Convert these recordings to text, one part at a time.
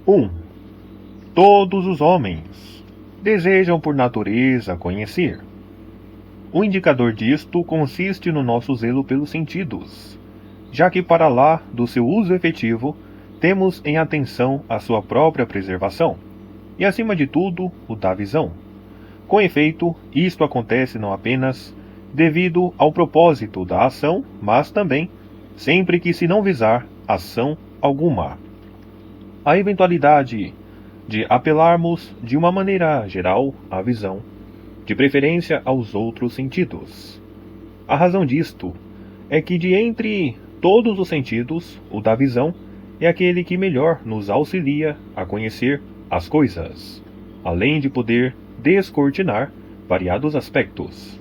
1. Todos os homens desejam por natureza conhecer. O indicador disto consiste no nosso zelo pelos sentidos, já que para lá do seu uso efetivo, temos em atenção a sua própria preservação, e acima de tudo, o da visão. Com efeito, isto acontece não apenas devido ao propósito da ação, mas também sempre que se não visar ação alguma. A eventualidade de apelarmos de uma maneira geral à visão, de preferência aos outros sentidos. A razão disto é que de entre todos os sentidos, o da visão é aquele que melhor nos auxilia a conhecer as coisas, além de poder descortinar variados aspectos.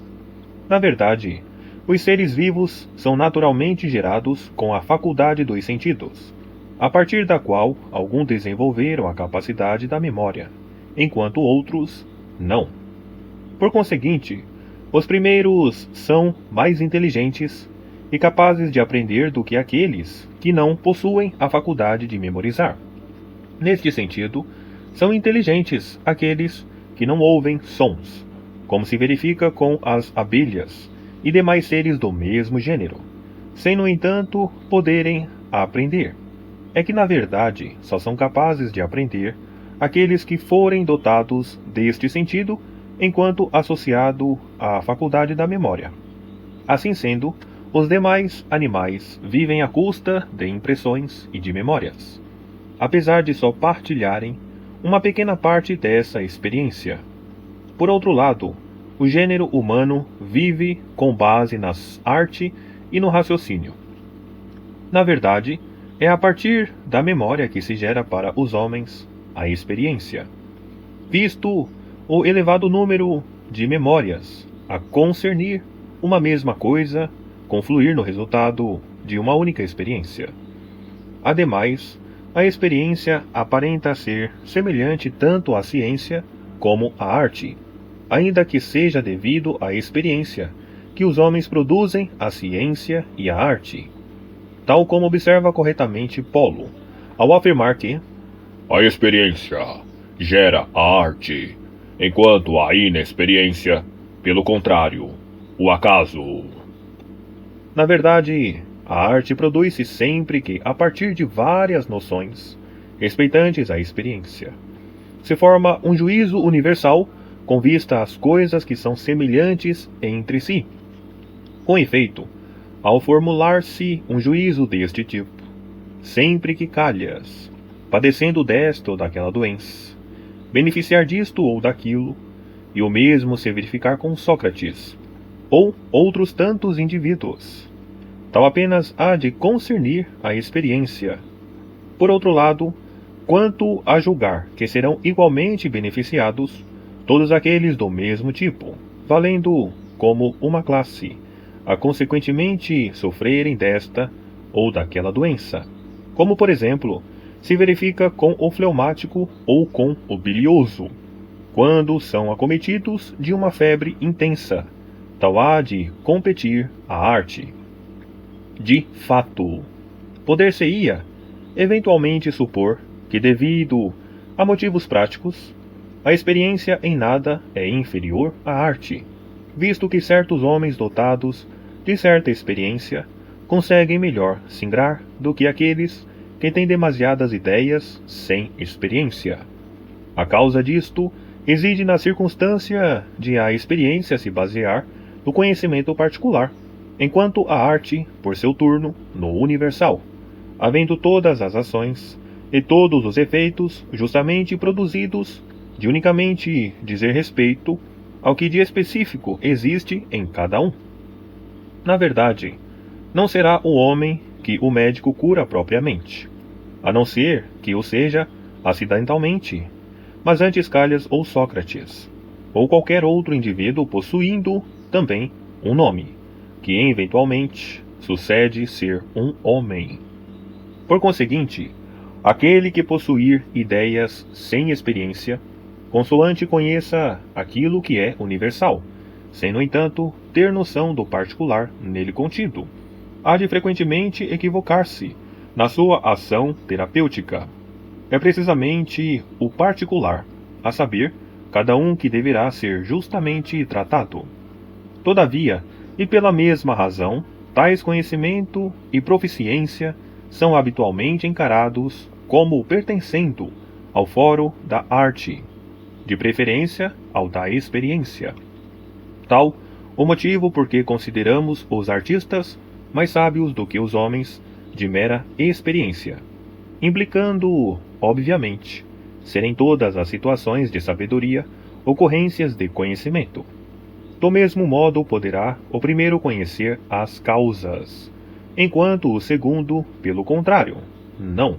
Na verdade, os seres vivos são naturalmente gerados com a faculdade dos sentidos, a partir da qual alguns desenvolveram a capacidade da memória, enquanto outros não. Por conseguinte, os primeiros são mais inteligentes e capazes de aprender do que aqueles que não possuem a faculdade de memorizar. Neste sentido, são inteligentes aqueles que não ouvem sons, como se verifica com as abelhas e demais seres do mesmo gênero, sem, no entanto, poderem aprender. É que, na verdade, só são capazes de aprender aqueles que forem dotados deste sentido enquanto associado à faculdade da memória. Assim sendo, os demais animais vivem à custa de impressões e de memórias, apesar de só partilharem uma pequena parte dessa experiência. Por outro lado, o gênero humano vive com base na arte e no raciocínio. Na verdade, é a partir da memória que se gera para os homens a experiência, visto o elevado número de memórias a concernir uma mesma coisa, confluir no resultado de uma única experiência. Ademais, a experiência aparenta ser semelhante tanto à ciência como à arte, ainda que seja devido à experiência que os homens produzem a ciência e a arte, tal como observa corretamente Polo, ao afirmar que a experiência gera a arte, enquanto a inexperiência, pelo contrário, o acaso. Na verdade, a arte produz-se sempre que, a partir de várias noções respeitantes à experiência, se forma um juízo universal com vista às coisas que são semelhantes entre si. Com efeito, ao formular-se um juízo deste tipo, sempre que calhas, padecendo desta ou daquela doença, beneficiar disto ou daquilo, e o mesmo se verificar com Sócrates, ou outros tantos indivíduos, tal apenas há de concernir a experiência. Por outro lado, quanto a julgar que serão igualmente beneficiados todos aqueles do mesmo tipo, valendo como uma classe, a consequentemente sofrerem desta ou daquela doença, como por exemplo, se verifica com o fleumático ou com o bilioso, quando são acometidos de uma febre intensa, tal há de competir a arte. De fato, poder-se-ia eventualmente supor que, devido a motivos práticos, a experiência em nada é inferior à arte, visto que certos homens dotados de certa experiência conseguem melhor singrar do que aqueles que têm demasiadas ideias sem experiência. A causa disto reside na circunstância de a experiência se basear no conhecimento particular, enquanto a arte, por seu turno, no universal, havendo todas as ações e todos os efeitos justamente produzidos de unicamente dizer respeito ao que de específico existe em cada um. Na verdade, não será o homem que o médico cura propriamente, a não ser que o seja acidentalmente, mas antes Calhas ou Sócrates, ou qualquer outro indivíduo possuindo também um nome, que eventualmente sucede ser um homem. Por conseguinte, aquele que possuir ideias sem experiência, consoante conheça aquilo que é universal, sem, no entanto, ter noção do particular nele contido, há de frequentemente equivocar-se na sua ação terapêutica. é precisamente o particular, a saber, cada um que deverá ser justamente tratado. Todavia, e pela mesma razão, tais conhecimento e proficiência são habitualmente encarados como pertencendo ao foro da arte, de preferência ao da experiência. Tal o motivo por que consideramos os artistas mais sábios do que os homens de mera experiência, implicando, obviamente, ser em todas as situações de sabedoria ocorrências de conhecimento. Do mesmo modo poderá o primeiro conhecer as causas, enquanto o segundo, pelo contrário, não.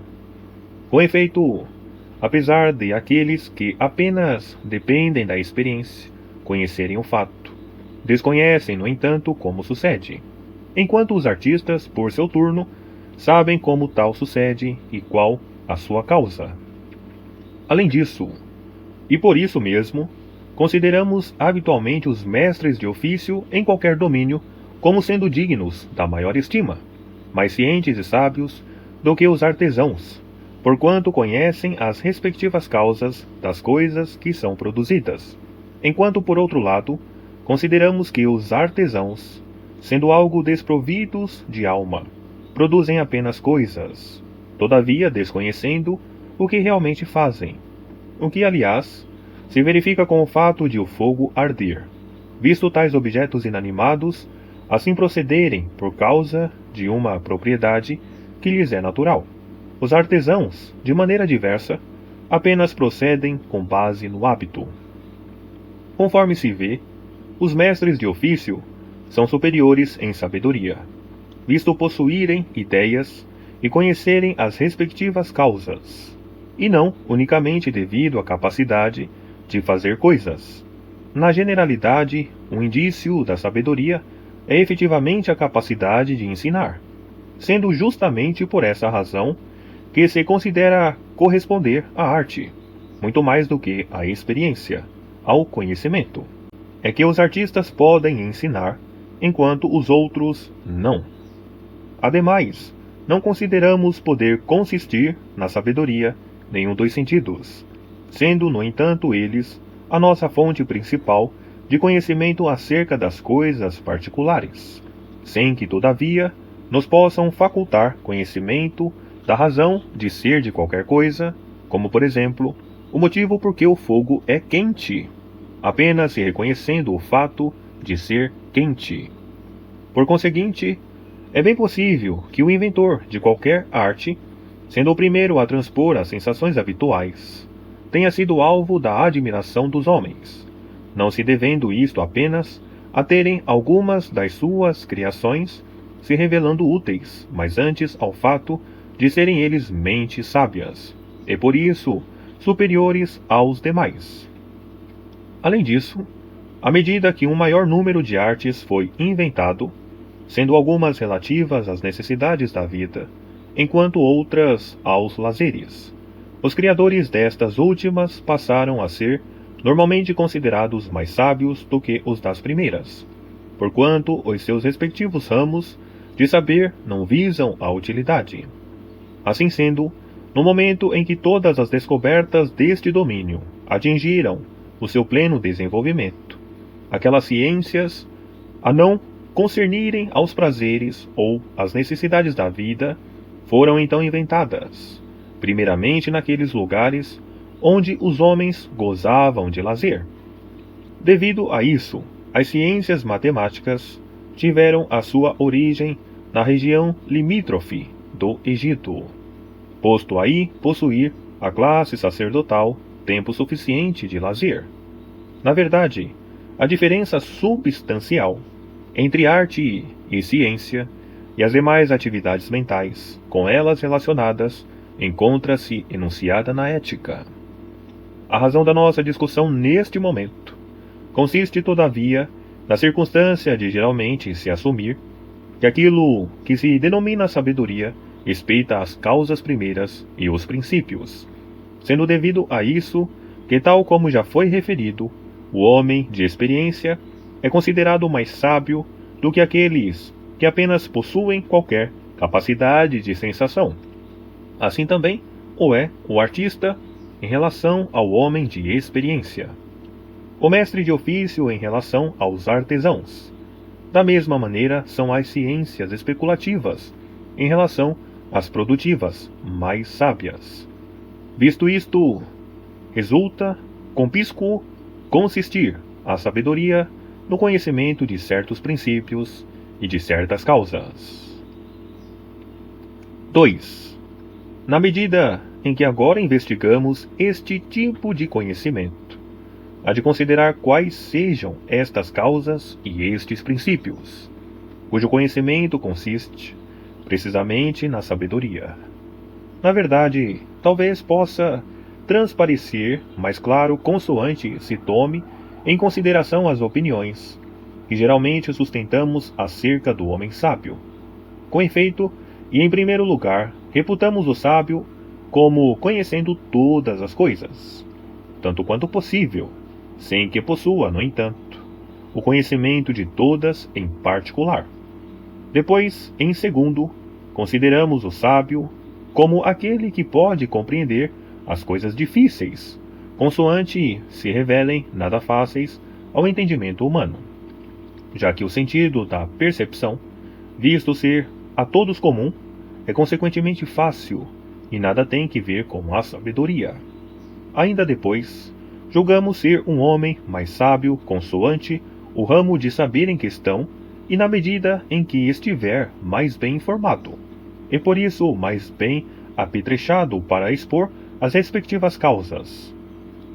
Com efeito, apesar de aqueles que apenas dependem da experiência conhecerem o fato, desconhecem, no entanto, como sucede, enquanto os artistas, por seu turno, sabem como tal sucede e qual a sua causa. Além disso, e por isso mesmo, consideramos habitualmente os mestres de ofício em qualquer domínio como sendo dignos da maior estima, mais cientes e sábios do que os artesãos, porquanto conhecem as respectivas causas das coisas que são produzidas, enquanto, por outro lado, consideramos que os artesãos, sendo algo desprovidos de alma, produzem apenas coisas, todavia desconhecendo o que realmente fazem, o que, aliás, se verifica com o fato de o fogo arder, visto tais objetos inanimados assim procederem por causa de uma propriedade que lhes é natural. Os artesãos, de maneira diversa, apenas procedem com base no hábito. Conforme se vê, os mestres de ofício são superiores em sabedoria, visto possuírem ideias e conhecerem as respectivas causas, e não unicamente devido à capacidade de fazer coisas. Na generalidade, um indício da sabedoria é efetivamente a capacidade de ensinar, sendo justamente por essa razão que se considera corresponder à arte, muito mais do que à experiência, ao conhecimento. É que os artistas podem ensinar, enquanto os outros não. Ademais, não consideramos poder consistir na sabedoria nenhum dos sentidos, sendo, no entanto, eles a nossa fonte principal de conhecimento acerca das coisas particulares, sem que, todavia, nos possam facultar conhecimento da razão de ser de qualquer coisa, como, por exemplo, o motivo por que o fogo é quente, apenas se reconhecendo o fato de ser quente. Por conseguinte, é bem possível que o inventor de qualquer arte, sendo o primeiro a transpor as sensações habituais, tenha sido alvo da admiração dos homens, não se devendo isto apenas a terem algumas das suas criações se revelando úteis, mas antes ao fato de serem eles mentes sábias, e por isso superiores aos demais. Além disso, à medida que um maior número de artes foi inventado, sendo algumas relativas às necessidades da vida, enquanto outras aos lazeres, os criadores destas últimas passaram a ser normalmente considerados mais sábios do que os das primeiras, porquanto os seus respectivos ramos de saber não visam a utilidade. Assim sendo, no momento em que todas as descobertas deste domínio atingiram o seu pleno desenvolvimento, aquelas ciências, a não concernirem aos prazeres ou às necessidades da vida, foram então inventadas, primeiramente naqueles lugares onde os homens gozavam de lazer. Devido a isso, as ciências matemáticas tiveram a sua origem na região limítrofe do Egito, posto aí possuir a classe sacerdotal tempo suficiente de lazer. Na verdade, a diferença substancial entre arte e ciência e as demais atividades mentais com elas relacionadas encontra-se enunciada na ética. A razão da nossa discussão neste momento consiste, todavia, na circunstância de geralmente se assumir que aquilo que se denomina sabedoria respeita as causas primeiras e os princípios, sendo devido a isso que, tal como já foi referido, o homem de experiência é considerado mais sábio do que aqueles que apenas possuem qualquer capacidade de sensação. Assim também, o é o artista em relação ao homem de experiência, o mestre de ofício em relação aos artesãos. Da mesma maneira são as ciências especulativas em relação às produtivas mais sábias. Visto isto, resulta conpíscuo consistir a sabedoria no conhecimento de certos princípios e de certas causas. 2. Na medida em que agora investigamos este tipo de conhecimento, há de considerar quais sejam estas causas e estes princípios, cujo conhecimento consiste precisamente na sabedoria. Na verdade, talvez possa transparecer mais claro consoante se tome em consideração as opiniões que geralmente sustentamos acerca do homem sábio. Com efeito, e em primeiro lugar, reputamos o sábio como conhecendo todas as coisas, tanto quanto possível, sem que possua, no entanto, o conhecimento de todas em particular. Depois, em segundo, consideramos o sábio como aquele que pode compreender as coisas difíceis, consoante se revelem nada fáceis ao entendimento humano, já que o sentido da percepção, visto ser a todos comum, é consequentemente fácil e nada tem que ver com a sabedoria. Ainda depois, julgamos ser um homem mais sábio consoante o ramo de saber em questão e na medida em que estiver mais bem informado, e por isso mais bem apetrechado para expor as respectivas causas.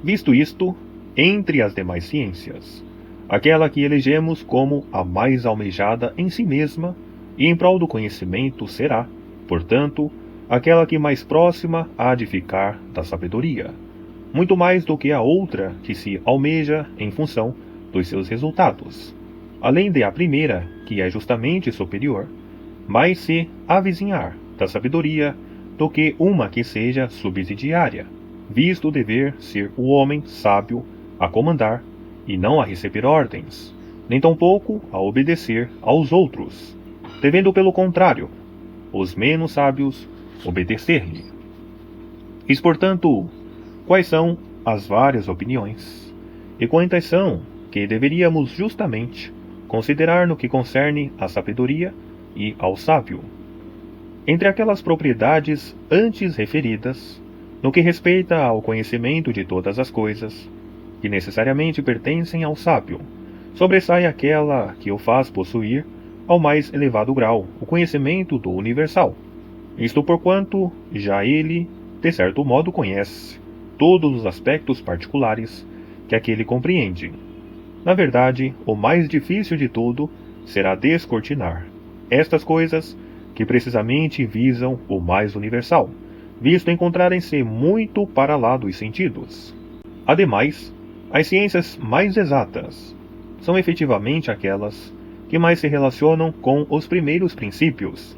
Visto isto, entre as demais ciências, aquela que elegemos como a mais almejada em si mesma e em prol do conhecimento será, portanto, aquela que mais próxima há de ficar da sabedoria, muito mais do que a outra que se almeja em função dos seus resultados, além de a primeira, que é justamente superior, mais se avizinhar da sabedoria do que uma que seja subsidiária, visto o dever ser o homem sábio a comandar e não a receber ordens, nem tampouco a obedecer aos outros, devendo pelo contrário, os menos sábios obedecer-lhe. Eis, portanto, quais são as várias opiniões, e quantas são que deveríamos justamente considerar no que concerne à sabedoria e ao sábio. Entre aquelas propriedades antes referidas, no que respeita ao conhecimento de todas as coisas, que necessariamente pertencem ao sábio, sobressai aquela que o faz possuir, ao mais elevado grau, o conhecimento do universal. Isto porquanto já ele, de certo modo, conhece todos os aspectos particulares que aquele compreende. Na verdade, o mais difícil de tudo será descortinar estas coisas que precisamente visam o mais universal, visto encontrarem-se muito para lá dos sentidos. Ademais, as ciências mais exatas são efetivamente aquelas que mais se relacionam com os primeiros princípios,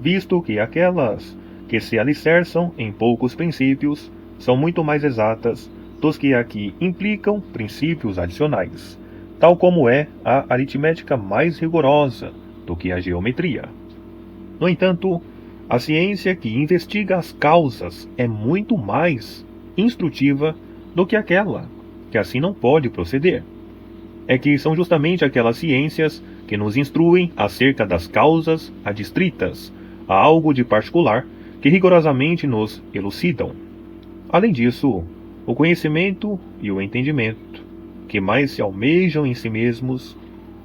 visto que aquelas que se alicerçam em poucos princípios são muito mais exatas dos que aqui implicam princípios adicionais, tal como é a aritmética mais rigorosa do que a geometria. No entanto, a ciência que investiga as causas é muito mais instrutiva do que aquela que assim não pode proceder. É que são justamente aquelas ciências que nos instruem acerca das causas adstritas a algo de particular que rigorosamente nos elucidam. Além disso, o conhecimento e o entendimento, que mais se almejam em si mesmos,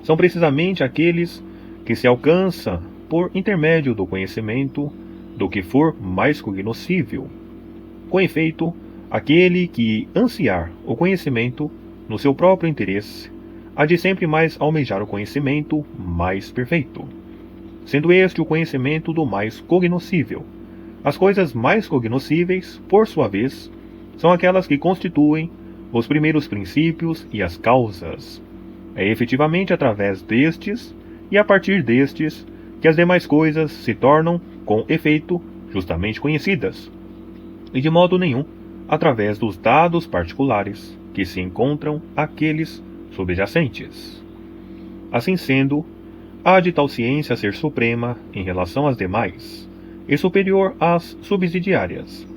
são precisamente aqueles que se alcançam por intermédio do conhecimento do que for mais cognoscível. Com efeito, aquele que ansiar o conhecimento no seu próprio interesse, há de sempre mais almejar o conhecimento mais perfeito, sendo este o conhecimento do mais cognoscível. As coisas mais cognoscíveis, por sua vez, são aquelas que constituem os primeiros princípios e as causas. É efetivamente através destes e a partir destes que as demais coisas se tornam, com efeito, justamente conhecidas, e de modo nenhum através dos dados particulares que se encontram aqueles subjacentes. Assim sendo, há de tal ciência ser suprema em relação às demais, e superior às subsidiárias,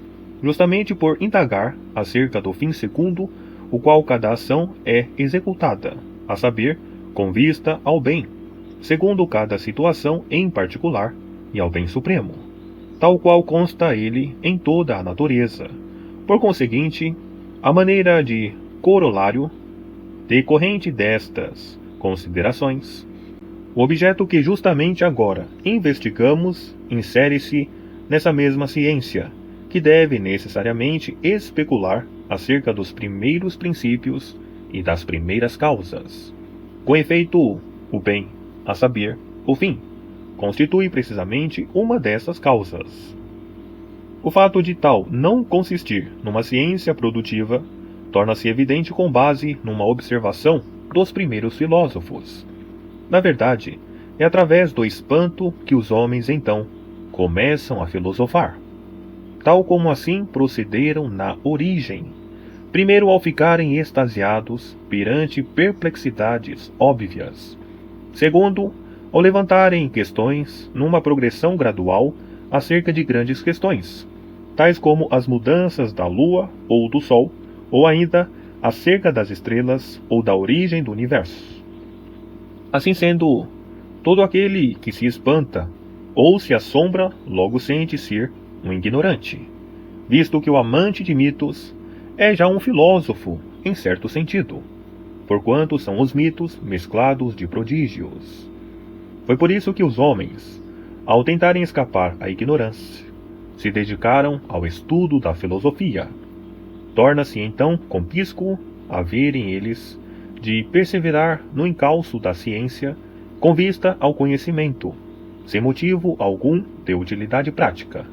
justamente por indagar acerca do fim segundo o qual cada ação é executada, a saber, com vista ao bem, segundo cada situação em particular, e ao bem supremo, tal qual consta ele em toda a natureza. Por conseguinte, a maneira de corolário decorrente destas considerações, o objeto que justamente agora investigamos insere-se nessa mesma ciência, que deve necessariamente especular acerca dos primeiros princípios e das primeiras causas. Com efeito, o bem, a saber, o fim, constitui precisamente uma dessas causas. O fato de tal não consistir numa ciência produtiva torna-se evidente com base numa observação dos primeiros filósofos. Na verdade, é através do espanto que os homens então começam a filosofar, tal como assim procederam na origem, primeiro ao ficarem extasiados perante perplexidades óbvias, segundo, ao levantarem questões numa progressão gradual acerca de grandes questões, tais como as mudanças da Lua ou do Sol, ou ainda acerca das estrelas ou da origem do universo. Assim sendo, todo aquele que se espanta ou se assombra logo sente ser um ignorante, visto que o amante de mitos é já um filósofo, em certo sentido, porquanto são os mitos mesclados de prodígios. Foi por isso que os homens, ao tentarem escapar à ignorância, se dedicaram ao estudo da filosofia. Torna-se então compíscuo haverem eles de perseverar no encalço da ciência com vista ao conhecimento, sem motivo algum de utilidade prática.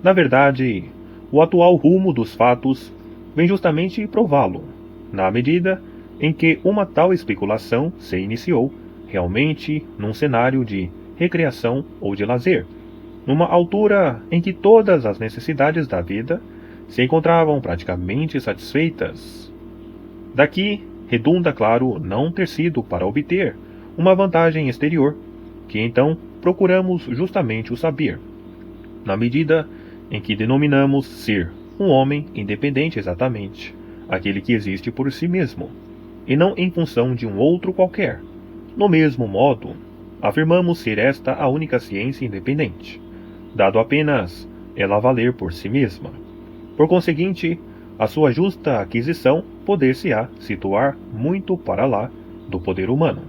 Na verdade, o atual rumo dos fatos vem justamente prová-lo, na medida em que uma tal especulação se iniciou realmente num cenário de recreação ou de lazer, numa altura em que todas as necessidades da vida se encontravam praticamente satisfeitas. Daqui redunda, claro, não ter sido para obter uma vantagem exterior, que então procuramos justamente o saber, na medida em que denominamos ser um homem independente exatamente, aquele que existe por si mesmo, e não em função de um outro qualquer. No mesmo modo, afirmamos ser esta a única ciência independente, dado apenas ela valer por si mesma. Por conseguinte, a sua justa aquisição poder-se-á situar muito para lá do poder humano,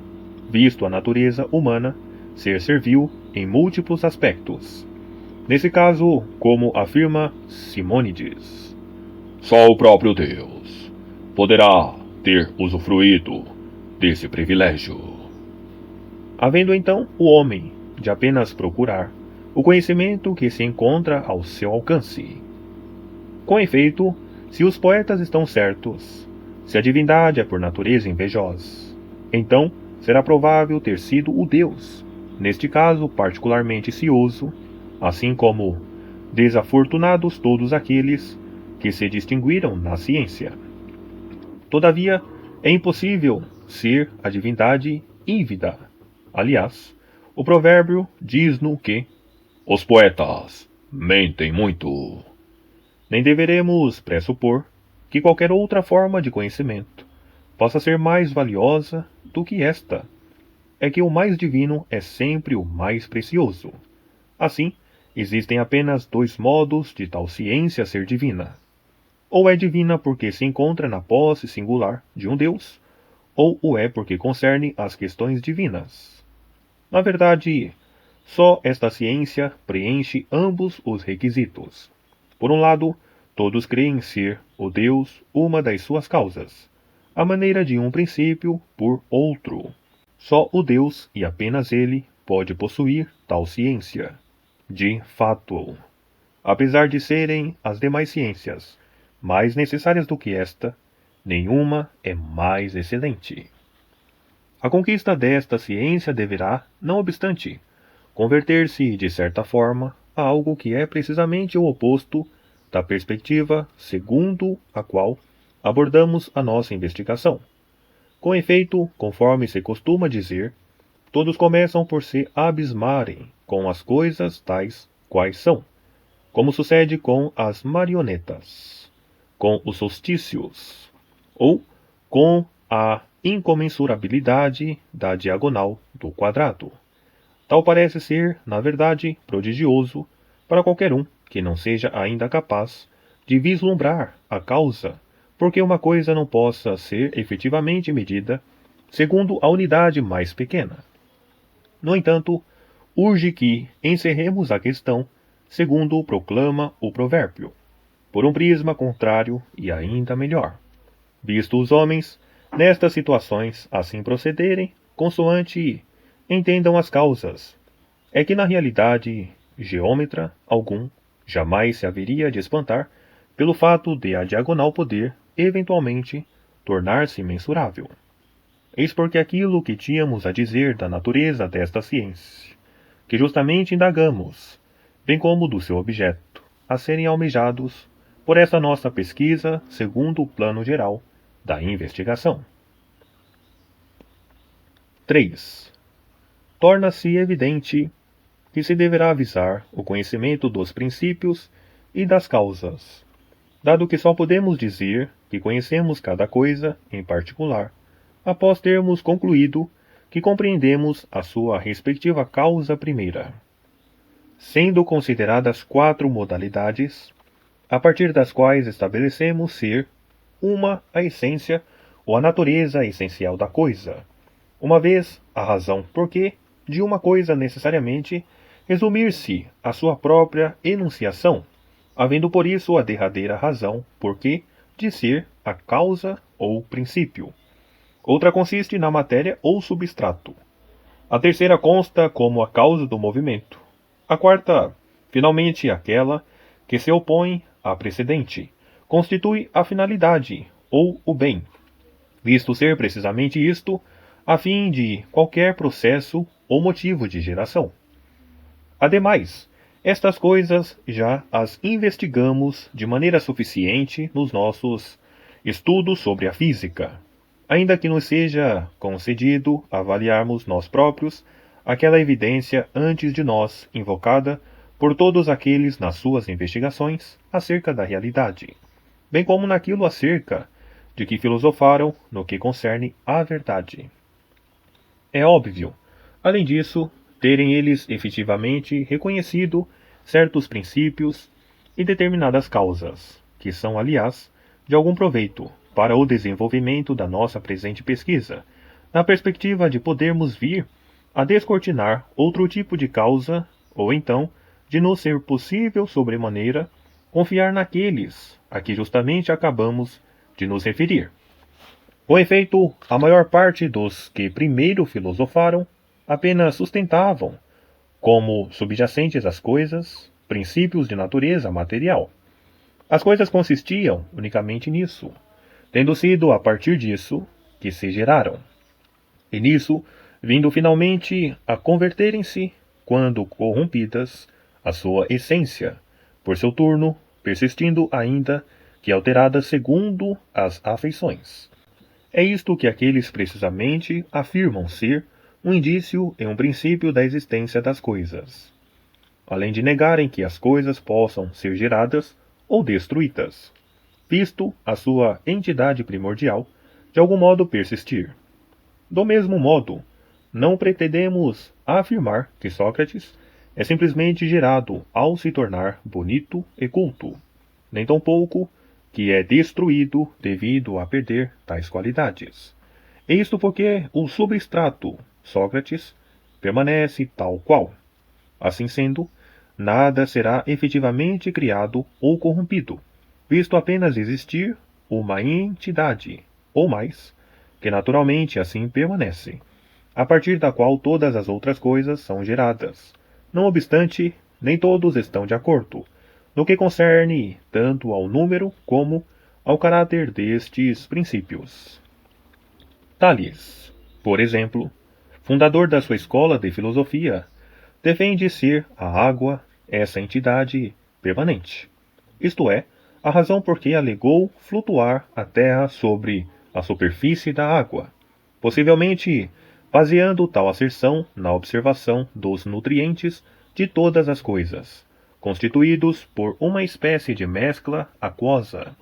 visto a natureza humana ser servil em múltiplos aspectos. Nesse caso, como afirma Simônides, só o próprio Deus poderá ter usufruído desse privilégio. Havendo então o homem de apenas procurar o conhecimento que se encontra ao seu alcance. Com efeito, se os poetas estão certos, se a divindade é por natureza invejosa, então será provável ter sido o Deus, neste caso particularmente cioso, assim como desafortunados todos aqueles que se distinguiram na ciência. Todavia, é impossível ser a divindade ívida. Aliás, o provérbio diz-nos que os poetas mentem muito. Nem deveremos pressupor que qualquer outra forma de conhecimento possa ser mais valiosa do que esta. É que o mais divino é sempre o mais precioso. Assim, existem apenas dois modos de tal ciência ser divina. Ou é divina porque se encontra na posse singular de um Deus, ou o é porque concerne às questões divinas. Na verdade, só esta ciência preenche ambos os requisitos. Por um lado, todos creem ser o Deus uma das suas causas, à maneira de um princípio por outro. Só o Deus, e apenas ele, pode possuir tal ciência. De fato, apesar de serem as demais ciências mais necessárias do que esta, nenhuma é mais excelente. A conquista desta ciência deverá, não obstante, converter-se, de certa forma, a algo que é precisamente o oposto da perspectiva segundo a qual abordamos a nossa investigação. Com efeito, conforme se costuma dizer, todos começam por se abismarem com as coisas tais quais são, como sucede com as marionetas, com os solstícios, ou com a incomensurabilidade da diagonal do quadrado. Tal parece ser, na verdade, prodigioso para qualquer um que não seja ainda capaz de vislumbrar a causa, porque uma coisa não possa ser efetivamente medida segundo a unidade mais pequena. No entanto, urge que encerremos a questão segundo proclama o provérbio, por um prisma contrário e ainda melhor, visto os homens, nestas situações, assim procederem, consoante entendam as causas, é que na realidade, geômetra algum jamais se haveria de espantar pelo fato de a diagonal poder, eventualmente, tornar-se mensurável. Eis porque aquilo que tínhamos a dizer da natureza desta ciência, que justamente indagamos, bem como do seu objeto, a serem almejados por essa nossa pesquisa segundo o plano geral da investigação. 3. Torna-se evidente que se deverá avisar o conhecimento dos princípios e das causas, dado que só podemos dizer que conhecemos cada coisa em particular, após termos concluído que compreendemos a sua respectiva causa primeira. Sendo consideradas 4 modalidades, a partir das quais estabelecemos ser uma a essência ou a natureza essencial da coisa, uma vez a razão porque de uma coisa necessariamente resumir-se a sua própria enunciação, havendo por isso a derradeira razão porque de ser a causa ou princípio. Outra consiste na matéria ou substrato. A terceira consta como a causa do movimento. A quarta, finalmente, aquela que se opõe à precedente, constitui a finalidade ou o bem, visto ser precisamente isto a fim de qualquer processo ou motivo de geração. Ademais, estas coisas já as investigamos de maneira suficiente nos nossos estudos sobre a física, ainda que nos seja concedido avaliarmos nós próprios aquela evidência antes de nós invocada por todos aqueles nas suas investigações acerca da realidade, bem como naquilo acerca de que filosofaram no que concerne à verdade. É óbvio, além disso, terem eles efetivamente reconhecido certos princípios e determinadas causas, que são, aliás, de algum proveito para o desenvolvimento da nossa presente pesquisa, na perspectiva de podermos vir a descortinar outro tipo de causa, ou então, de nos ser possível sobremaneira confiar naqueles a que justamente acabamos de nos referir. Com efeito, a maior parte dos que primeiro filosofaram apenas sustentavam, como subjacentes às coisas, princípios de natureza material. As coisas consistiam unicamente nisso, tendo sido a partir disso que se geraram. E nisso, vindo finalmente a converterem-se, quando corrompidas, a sua essência, por seu turno, persistindo ainda que alteradas segundo as afeições. É isto que aqueles precisamente afirmam ser um indício e um princípio da existência das coisas, além de negarem que as coisas possam ser geradas ou destruídas, visto a sua entidade primordial de algum modo persistir. Do mesmo modo, não pretendemos afirmar que Sócrates é simplesmente gerado ao se tornar bonito e culto, nem tampouco que é destruído devido a perder tais qualidades. Isto porque o substrato, Sócrates, permanece tal qual. Assim sendo, nada será efetivamente criado ou corrompido, visto apenas existir uma entidade, ou mais, que naturalmente assim permanece, a partir da qual todas as outras coisas são geradas. Não obstante, nem todos estão de acordo, no que concerne tanto ao número como ao caráter destes princípios. Tales, por exemplo, fundador da sua escola de filosofia, defende ser a água essa entidade permanente, isto é, a razão por que alegou flutuar a terra sobre a superfície da água, possivelmente baseando tal asserção na observação dos nutrientes de todas as coisas, constituídos por uma espécie de mescla aquosa,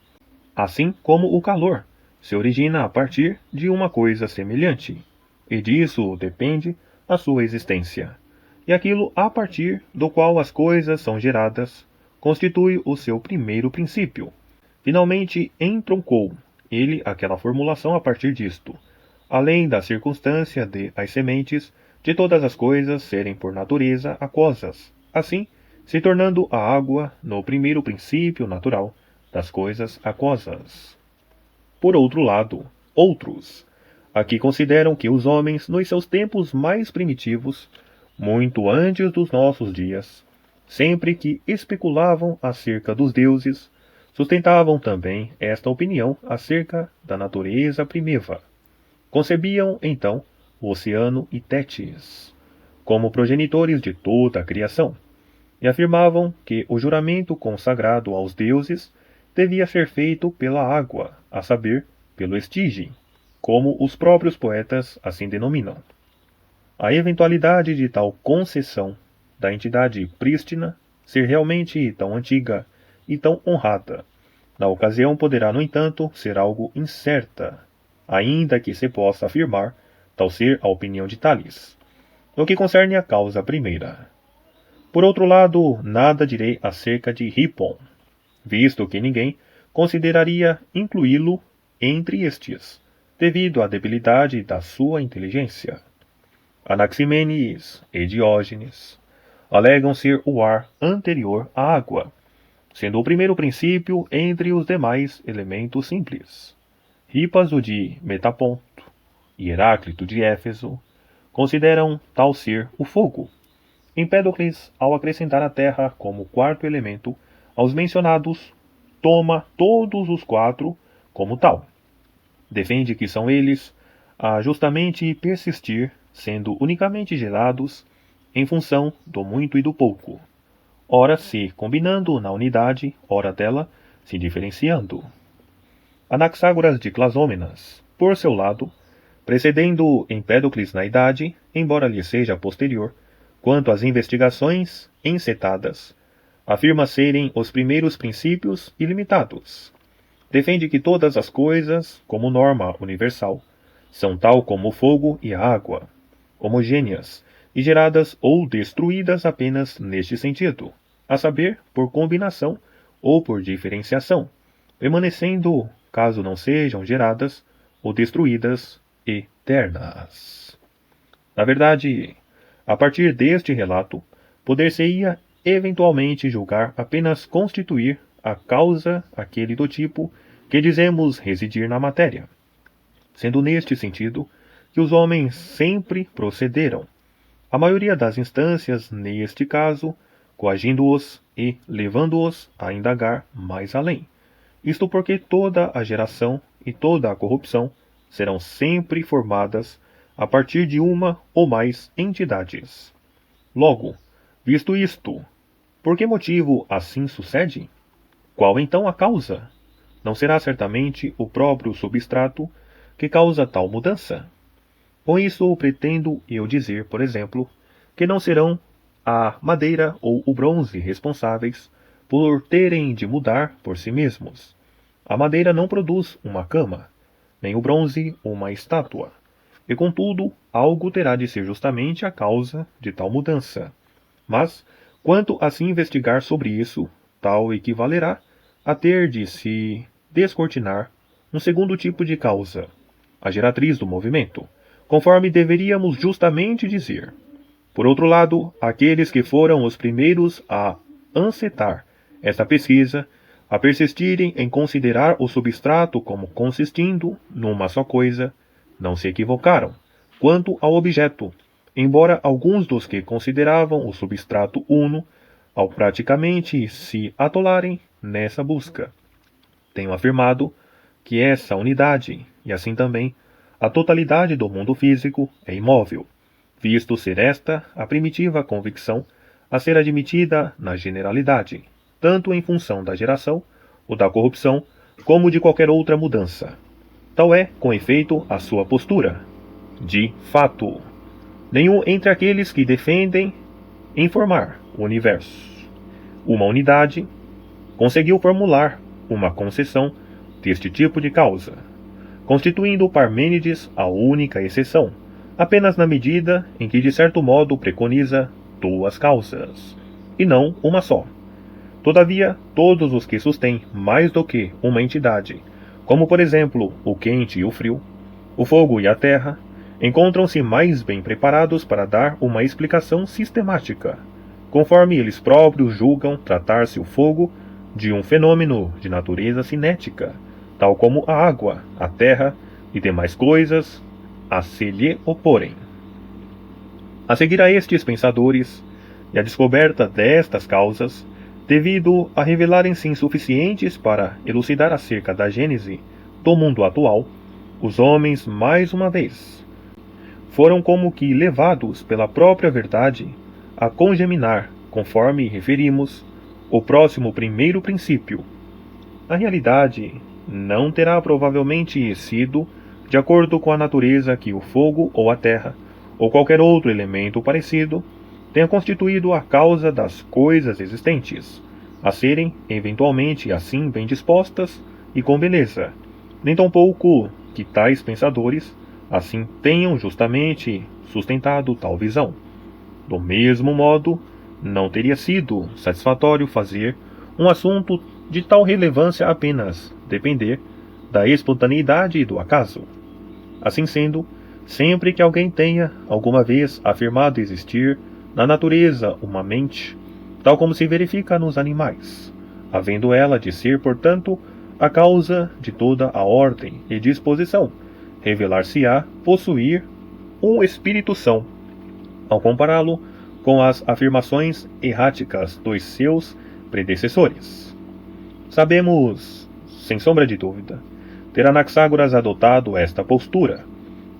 assim como o calor se origina a partir de uma coisa semelhante, e disso depende a sua existência. E aquilo a partir do qual as coisas são geradas constitui o seu primeiro princípio. Finalmente entroncou ele aquela formulação a partir disto, além da circunstância de as sementes de todas as coisas serem por natureza aquosas, assim se tornando a água no primeiro princípio natural das coisas aquosas. Por outro lado, outros aqui consideram que os homens, nos seus tempos mais primitivos, muito antes dos nossos dias, sempre que especulavam acerca dos deuses, sustentavam também esta opinião acerca da natureza primitiva. Concebiam, então, o oceano e Tétis como progenitores de toda a criação, e afirmavam que o juramento consagrado aos deuses devia ser feito pela água, a saber, pelo Estige, como os próprios poetas assim denominam. A eventualidade de tal concessão da entidade prístina ser realmente tão antiga e tão honrada, na ocasião poderá, no entanto, ser algo incerta, ainda que se possa afirmar tal ser a opinião de Tales, no que concerne à causa primeira. Por outro lado, nada direi acerca de Hippon, visto que ninguém consideraria incluí-lo entre estes, devido à debilidade da sua inteligência. Anaximenes e Diógenes alegam ser o ar anterior à água, sendo o primeiro princípio entre os demais elementos simples. Hipaso de Metaponto e Heráclito de Éfeso consideram tal ser o fogo. Empédocles, ao acrescentar a terra como quarto elemento aos mencionados, toma todos os quatro como tal. Defende que são eles a justamente persistir, sendo unicamente gerados em função do muito e do pouco, ora se combinando na unidade, ora dela se diferenciando. Anaxágoras de Clasômenas, por seu lado, precedendo Empédocles na idade, embora lhe seja posterior, quanto às investigações encetadas, afirma serem os primeiros princípios ilimitados. Defende que todas as coisas, como norma universal, são tal como o fogo e a água, homogêneas e geradas ou destruídas apenas neste sentido, a saber, por combinação ou por diferenciação, permanecendo, caso não sejam geradas ou destruídas, eternas. Na verdade, a partir deste relato, poder-se-ia eventualmente julgar apenas constituir a causa aquele do tipo que dizemos residir na matéria, sendo neste sentido que os homens sempre procederam, a maioria das instâncias neste caso, coagindo-os e levando-os a indagar mais além. Isto porque toda a geração e toda a corrupção serão sempre formadas a partir de uma ou mais entidades. Logo, visto isto, por que motivo assim sucede? Qual então a causa? Não será certamente o próprio substrato que causa tal mudança? Com isso pretendo eu dizer, por exemplo, que não serão a madeira ou o bronze responsáveis por terem de mudar por si mesmos. A madeira não produz uma cama, nem o bronze uma estátua, e contudo algo terá de ser justamente a causa de tal mudança. Mas, quanto a se investigar sobre isso, tal equivalerá a ter de se descortinar um segundo tipo de causa, a geratriz do movimento, conforme deveríamos justamente dizer. Por outro lado, aqueles que foram os primeiros a ancetar esta pesquisa, a persistirem em considerar o substrato como consistindo numa só coisa, não se equivocaram quanto ao objeto, embora alguns dos que consideravam o substrato uno, ao praticamente se atolarem nessa busca, tenham afirmado que essa unidade, e assim também a totalidade do mundo físico, é imóvel, visto ser esta a primitiva convicção a ser admitida na generalidade, tanto em função da geração ou da corrupção, como de qualquer outra mudança. Tal é, com efeito, a sua postura. De fato, nenhum entre aqueles que defendem informar o universo uma unidade, conseguiu formular uma concessão deste tipo de causa, constituindo Parmênides a única exceção, apenas na medida em que de certo modo preconiza duas causas, e não uma só. Todavia, todos os que sustêm mais do que uma entidade, como por exemplo o quente e o frio, o fogo e a terra, encontram-se mais bem preparados para dar uma explicação sistemática, conforme eles próprios julgam tratar-se o fogo de um fenômeno de natureza cinética, tal como a água, a terra e demais coisas a se lhe oporem. A seguir a estes pensadores, e a descoberta destas causas, devido a revelarem-se insuficientes para elucidar acerca da gênese do mundo atual, os homens, mais uma vez, foram como que levados pela própria verdade a congeminar, conforme referimos, o próximo primeiro princípio. A realidade não terá provavelmente sido de acordo com a natureza que o fogo ou a terra, ou qualquer outro elemento parecido, tenha constituído a causa das coisas existentes, a serem, eventualmente, assim bem dispostas e com beleza, nem tampouco que tais pensadores assim tenham justamente sustentado tal visão. Do mesmo modo, não teria sido satisfatório fazer um assunto de tal relevância apenas depender da espontaneidade e do acaso. Assim sendo, sempre que alguém tenha alguma vez afirmado existir na natureza uma mente, tal como se verifica nos animais, havendo ela de ser, portanto, a causa de toda a ordem e disposição, revelar-se-á possuir um espírito são, ao compará-lo com as afirmações erráticas dos seus predecessores. Sabemos, sem sombra de dúvida, ter Anaxágoras adotado esta postura,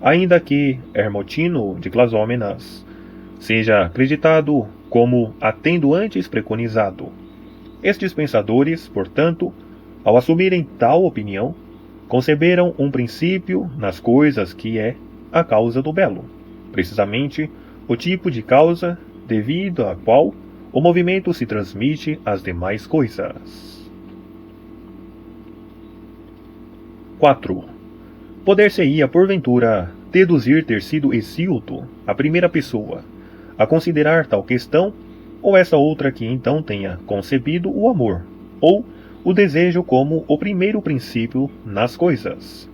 ainda que Hermotino de Clasômenas seja acreditado como a tendo antes preconizado. Estes pensadores, portanto, ao assumirem tal opinião, conceberam um princípio nas coisas que é a causa do belo, precisamente o tipo de causa devido à qual o movimento se transmite às demais coisas. 4. Poder-se-ia, porventura, deduzir ter sido Hesíodo a primeira pessoa a considerar tal questão, ou essa outra que então tenha concebido o amor, ou o desejo como o primeiro princípio nas coisas.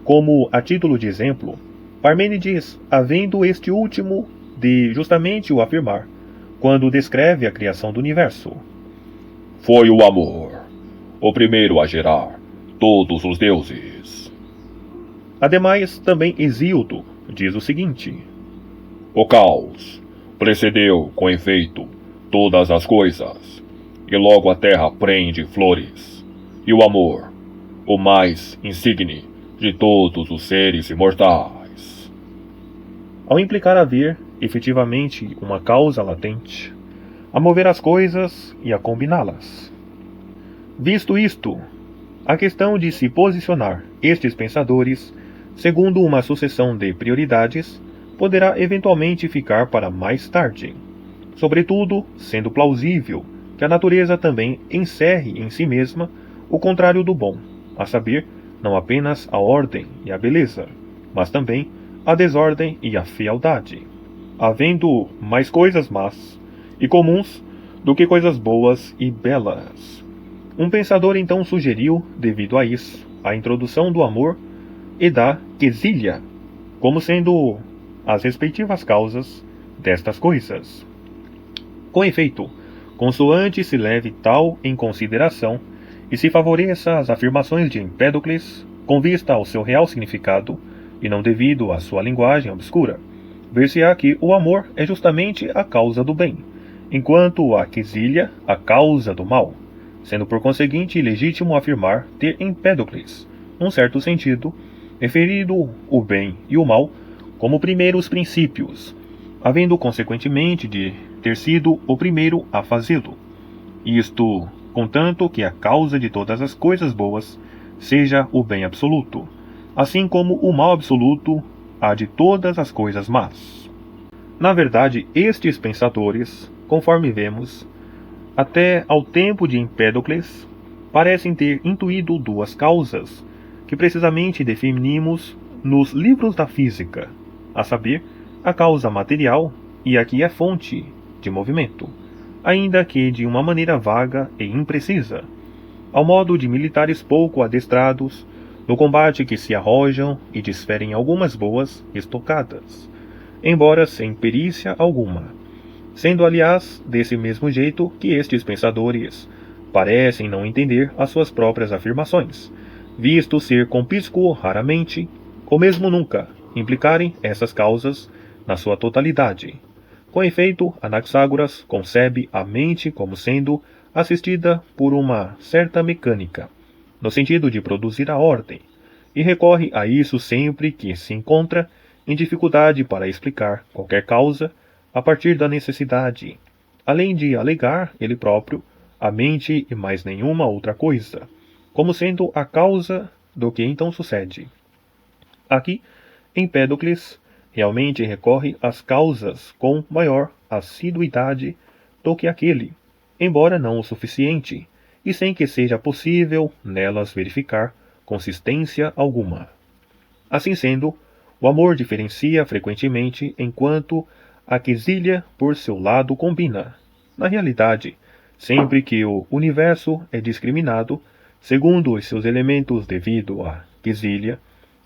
Como a título de exemplo, Parmênides, havendo este último de justamente o afirmar, quando descreve a criação do universo. Foi o amor, o primeiro a gerar todos os deuses. Ademais, também Hesíodo diz o seguinte: O caos precedeu, com efeito, todas as coisas, e logo a terra prende flores, e o amor, o mais insigne de todos os seres imortais. Ao implicar haver, efetivamente, uma causa latente, a mover as coisas e a combiná-las. Visto isto, a questão de se posicionar estes pensadores, segundo uma sucessão de prioridades, poderá eventualmente ficar para mais tarde, sobretudo sendo plausível que a natureza também encerre em si mesma o contrário do bom, a saber, não apenas a ordem e a beleza, mas também a desordem e a fealdade, havendo mais coisas más e comuns do que coisas boas e belas. Um pensador então sugeriu, devido a isso, a introdução do amor e da quesilha, como sendo as respectivas causas destas coisas. Com efeito, consoante se leve tal em consideração e se favoreça as afirmações de Empédocles com vista ao seu real significado e não devido à sua linguagem obscura, ver-se-á que o amor é justamente a causa do bem, enquanto a quesilha a causa do mal, sendo por conseguinte legítimo afirmar ter Empédocles, num certo sentido, referido o bem e o mal como primeiros princípios, havendo consequentemente de ter sido o primeiro a fazê-lo. Isto, contanto que a causa de todas as coisas boas seja o bem absoluto, assim como o mal absoluto a de todas as coisas más. Na verdade, estes pensadores, conforme vemos, Até ao tempo de Empédocles, parecem ter intuído duas causas, que precisamente definimos nos livros da física, a saber, a causa material e a que é fonte de movimento, ainda que de uma maneira vaga e imprecisa, ao modo de militares pouco adestrados, no combate que se arrojam e desferem algumas boas estocadas, embora sem perícia alguma, sendo aliás desse mesmo jeito que estes pensadores parecem não entender as suas próprias afirmações, visto ser compíscuo raramente, ou mesmo nunca, implicarem essas causas na sua totalidade. Com efeito, Anaxágoras concebe a mente como sendo assistida por uma certa mecânica, no sentido de produzir a ordem, e recorre a isso sempre que se encontra em dificuldade para explicar qualquer causa a partir da necessidade, além de alegar ele próprio a mente e mais nenhuma outra coisa, como sendo a causa do que então sucede. Aqui, Empédocles realmente recorre às causas com maior assiduidade do que aquele, embora não o suficiente, e sem que seja possível nelas verificar consistência alguma. Assim sendo, o amor diferencia frequentemente enquanto a quesilha por seu lado combina. Na realidade, sempre que o universo é discriminado, segundo os seus elementos devido à quesilha,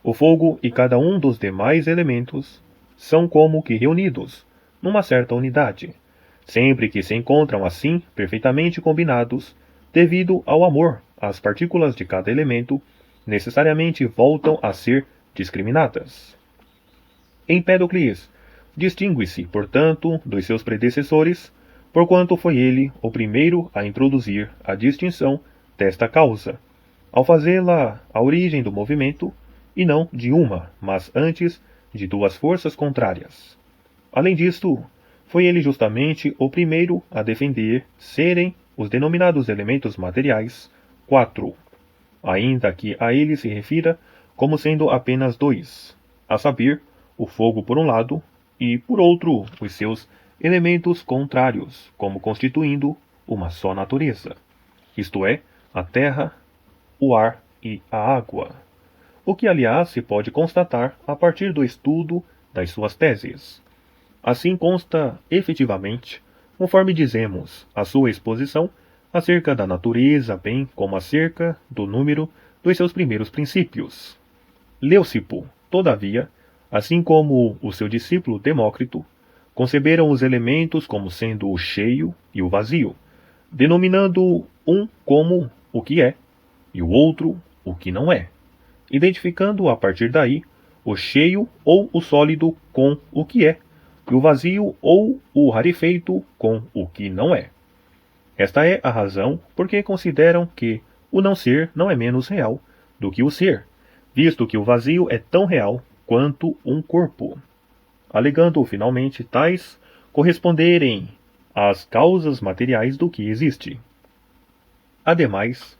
o fogo e cada um dos demais elementos são como que reunidos numa certa unidade, sempre que se encontram assim perfeitamente combinados, devido ao amor, as partículas de cada elemento necessariamente voltam a ser discriminadas. Empédocles distingue-se, portanto, dos seus predecessores, porquanto foi ele o primeiro a introduzir a distinção desta causa, ao fazê-la a origem do movimento, e não de uma, mas antes de duas forças contrárias. Além disto, foi ele justamente o primeiro a defender serem os denominados elementos materiais quatro, ainda que a ele se refira como sendo apenas dois, a saber, o fogo por um lado e, por outro, os seus elementos contrários, como constituindo uma só natureza, isto é, a terra, o ar e a água. O que, aliás, se pode constatar a partir do estudo das suas teses. Assim consta, efetivamente, conforme dizemos, a sua exposição acerca da natureza, bem como acerca do número dos seus primeiros princípios. Leucipo, todavia, assim como o seu discípulo Demócrito, conceberam os elementos como sendo o cheio e o vazio, denominando um como o que é e o outro o que não é, identificando a partir daí o cheio ou o sólido com o que é, e o vazio ou o rarefeito com o que não é. Esta é a razão por que consideram que o não ser não é menos real do que o ser, visto que o vazio é tão real quanto um corpo, alegando finalmente tais corresponderem às causas materiais do que existe. Ademais,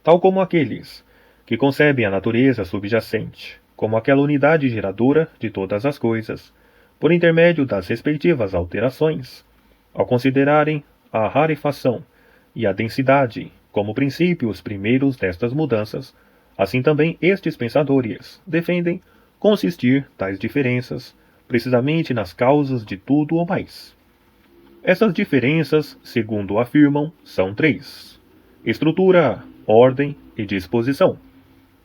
tal como aqueles que concebem a natureza subjacente como aquela unidade geradora de todas as coisas, por intermédio das respectivas alterações, ao considerarem a rarefação e a densidade como princípios primeiros destas mudanças, assim também estes pensadores defendem consistir tais diferenças precisamente nas causas de tudo ou mais. Essas diferenças, segundo afirmam, são três: estrutura, ordem e disposição.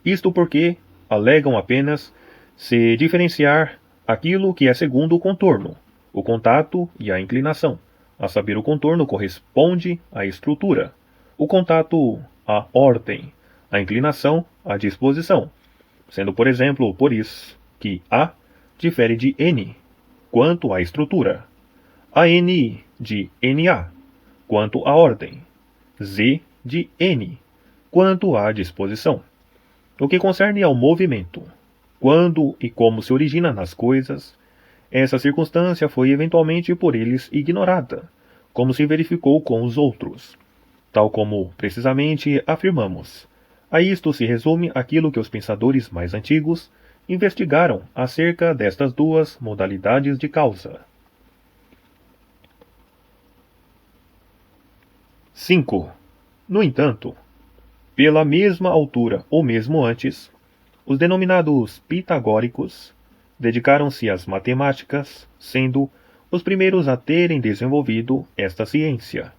Isto porque alegam apenas se diferenciar aquilo que é segundo o contorno, o contato e a inclinação, a saber, o contorno corresponde à estrutura, o contato à ordem, a inclinação à disposição, sendo, por exemplo, por isso que A difere de N quanto à estrutura, a N de NA quanto à ordem, Z de N quanto à disposição. No que concerne ao movimento, quando e como se origina nas coisas, essa circunstância foi eventualmente por eles ignorada, como se verificou com os outros. Tal como precisamente afirmamos. A isto se resume aquilo que os pensadores mais antigos investigaram acerca destas duas modalidades de causa. 5. No entanto, pela mesma altura ou mesmo antes, os denominados pitagóricos dedicaram-se às matemáticas, sendo os primeiros a terem desenvolvido esta ciência,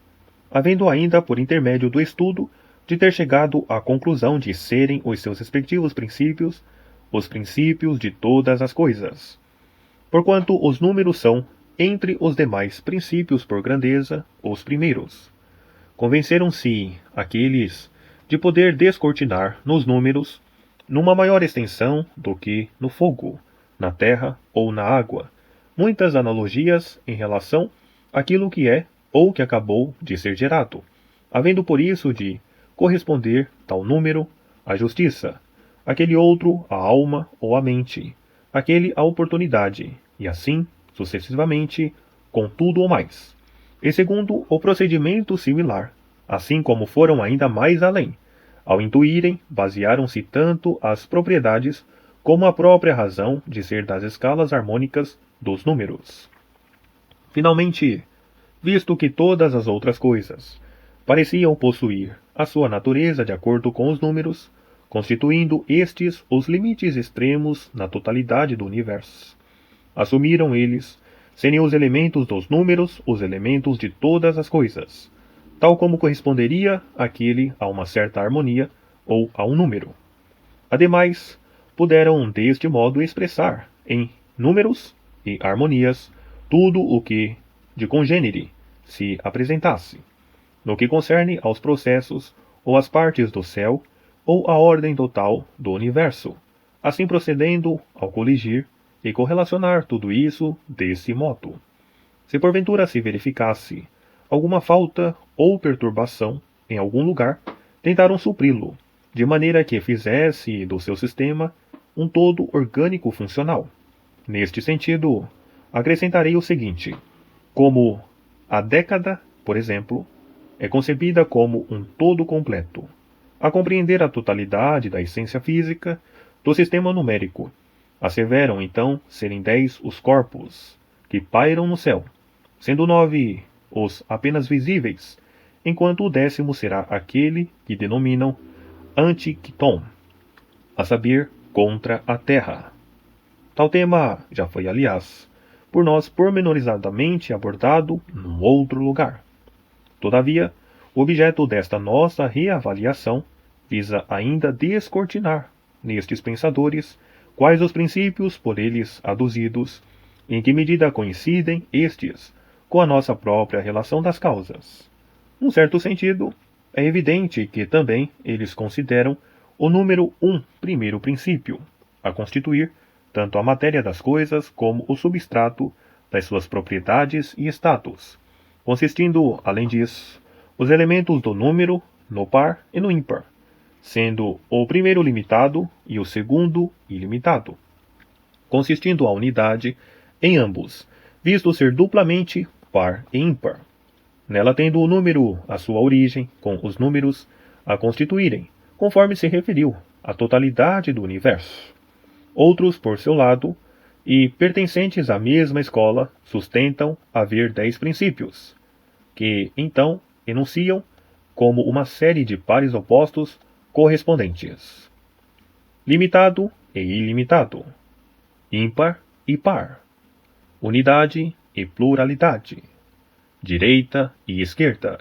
havendo ainda por intermédio do estudo de ter chegado à conclusão de serem os seus respectivos princípios os princípios de todas as coisas. Porquanto os números são, entre os demais princípios por grandeza, os primeiros. Convenceram-se aqueles de poder descortinar nos números, numa maior extensão do que no fogo, na terra ou na água, muitas analogias em relação àquilo que é ou que acabou de ser gerado, havendo por isso de corresponder tal número à justiça, aquele outro à alma ou à mente, aquele à oportunidade, e assim, sucessivamente, com tudo ou mais. E segundo o procedimento similar, assim como foram ainda mais além, ao intuírem, basearam-se tanto as propriedades como a própria razão de ser das escalas harmônicas dos números. Finalmente, visto que todas as outras coisas pareciam possuir a sua natureza de acordo com os números, constituindo estes os limites extremos na totalidade do universo, assumiram eles, serem os elementos dos números os elementos de todas as coisas, tal como corresponderia aquele a uma certa harmonia ou a um número. Ademais, puderam deste modo expressar, em números e harmonias, tudo o que, de congênere, se apresentasse, no que concerne aos processos ou às partes do céu ou à ordem total do universo, assim procedendo ao coligir e correlacionar tudo isso desse modo. Se porventura se verificasse alguma falta ou perturbação em algum lugar, tentaram supri-lo, de maneira que fizesse do seu sistema um todo orgânico funcional. Neste sentido, acrescentarei o seguinte: como a década, por exemplo, é concebida como um todo completo, a compreender a totalidade da essência física do sistema numérico, asseveram então serem 10 os corpos que pairam no céu, sendo 9 os apenas visíveis, enquanto o 10º será aquele que denominam Antiquíton, a saber, contra a Terra. Tal tema já foi, aliás, por nós pormenorizadamente abordado num outro lugar. Todavia, o objeto desta nossa reavaliação visa ainda descortinar, nestes pensadores, quais os princípios por eles aduzidos, em que medida coincidem estes com a nossa própria relação das causas. Num certo sentido, é evidente que também eles consideram o número 1 primeiro princípio, a constituir tanto a matéria das coisas como o substrato das suas propriedades e status, consistindo, além disso, os elementos do número no par e no ímpar, sendo o primeiro limitado e o segundo ilimitado, consistindo a unidade em ambos, visto ser duplamente par e ímpar, nela tendo o número a sua origem, com os números a constituírem, conforme se referiu, a totalidade do universo. Outros, por seu lado, e pertencentes à mesma escola, sustentam haver 10 princípios, que, então, enunciam como uma série de pares opostos correspondentes: limitado e ilimitado, ímpar e par, unidade e pluralidade, direita e esquerda,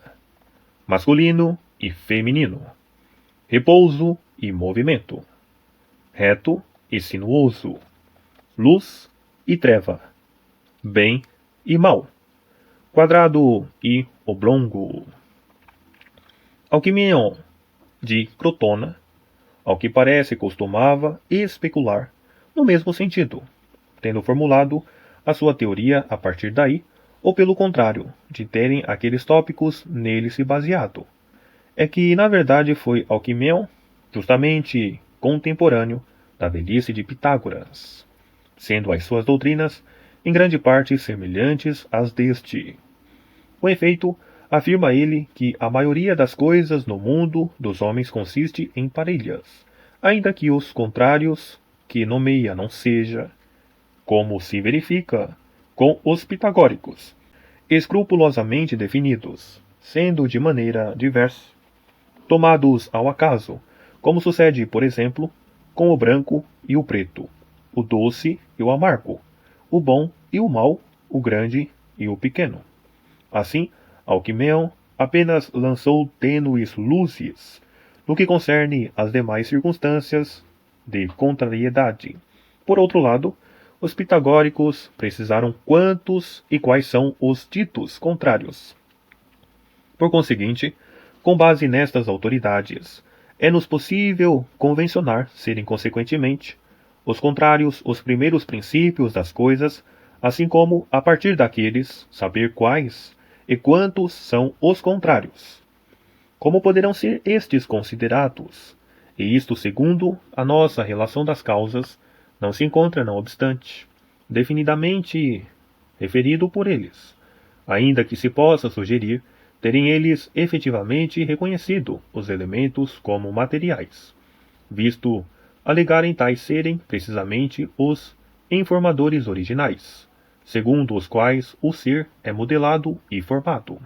masculino e feminino, repouso e movimento, reto e sinuoso, luz e treva, bem e mal, quadrado e oblongo. Alquimion, de Crotona, ao que parece costumava especular no mesmo sentido, tendo formulado a sua teoria a partir daí, ou pelo contrário, de terem aqueles tópicos nele se baseado. É que, na verdade, foi Alquimion, justamente contemporâneo da velhice de Pitágoras, sendo as suas doutrinas em grande parte semelhantes às deste. Com efeito, afirma ele que a maioria das coisas no mundo dos homens consiste em parelhas, ainda que os contrários que nomeia não seja, como se verifica com os pitagóricos, escrupulosamente definidos, sendo de maneira diversa, tomados ao acaso, como sucede, por exemplo, com o branco e o preto, o doce e o amargo, o bom e o mau, o grande e o pequeno. Assim, Alquimeu apenas lançou tênues luzes no que concerne às demais circunstâncias de contrariedade. Por outro lado, os pitagóricos precisaram quantos e quais são os ditos contrários. Por conseguinte, com base nestas autoridades, é-nos possível convencionar serem, consequentemente, os contrários os primeiros princípios das coisas, assim como, a partir daqueles, saber quais e quantos são os contrários. Como poderão ser estes considerados? E isto segundo a nossa relação das causas, não se encontra, não obstante, definidamente referido por eles, ainda que se possa sugerir terem eles efetivamente reconhecido os elementos como materiais, visto alegarem tais serem precisamente os informadores originais, segundo os quais o ser é modelado e formado.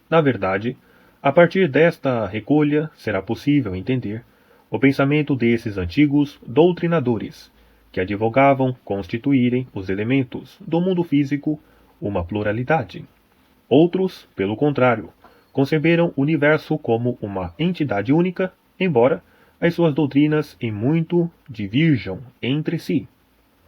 Na verdade, a partir desta recolha será possível entender o pensamento desses antigos doutrinadores, que advogavam constituírem os elementos do mundo físico uma pluralidade. Outros, pelo contrário, conceberam o universo como uma entidade única, embora as suas doutrinas em muito divirjam entre si,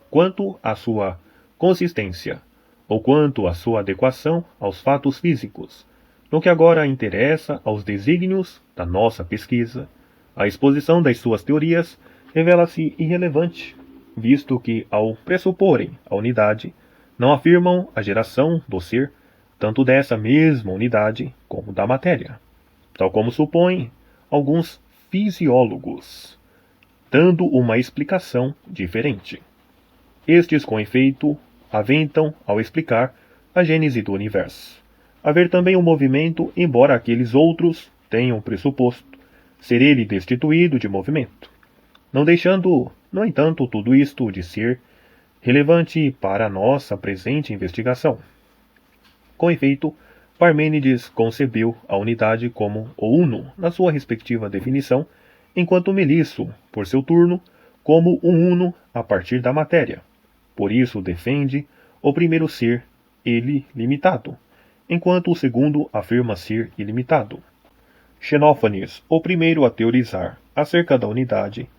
quanto à sua consistência, ou quanto à sua adequação aos fatos físicos. No que agora interessa aos desígnios da nossa pesquisa, a exposição das suas teorias revela-se irrelevante, visto que, ao pressuporem a unidade, não afirmam a geração do ser, tanto dessa mesma unidade como da matéria, tal como supõem alguns fisiólogos, dando uma explicação diferente. Estes, com efeito, aventam ao explicar a gênese do universo haver também um movimento, embora aqueles outros tenham pressuposto ser ele destituído de movimento, não deixando, no entanto, tudo isto de ser relevante para a nossa presente investigação. Com efeito, Parmênides concebeu a unidade como o uno na sua respectiva definição, enquanto Melisso, por seu turno, como um uno a partir da matéria. Por isso defende o primeiro ser, ele limitado, enquanto o segundo afirma ser ilimitado. Xenófanes, o primeiro a teorizar acerca da unidade,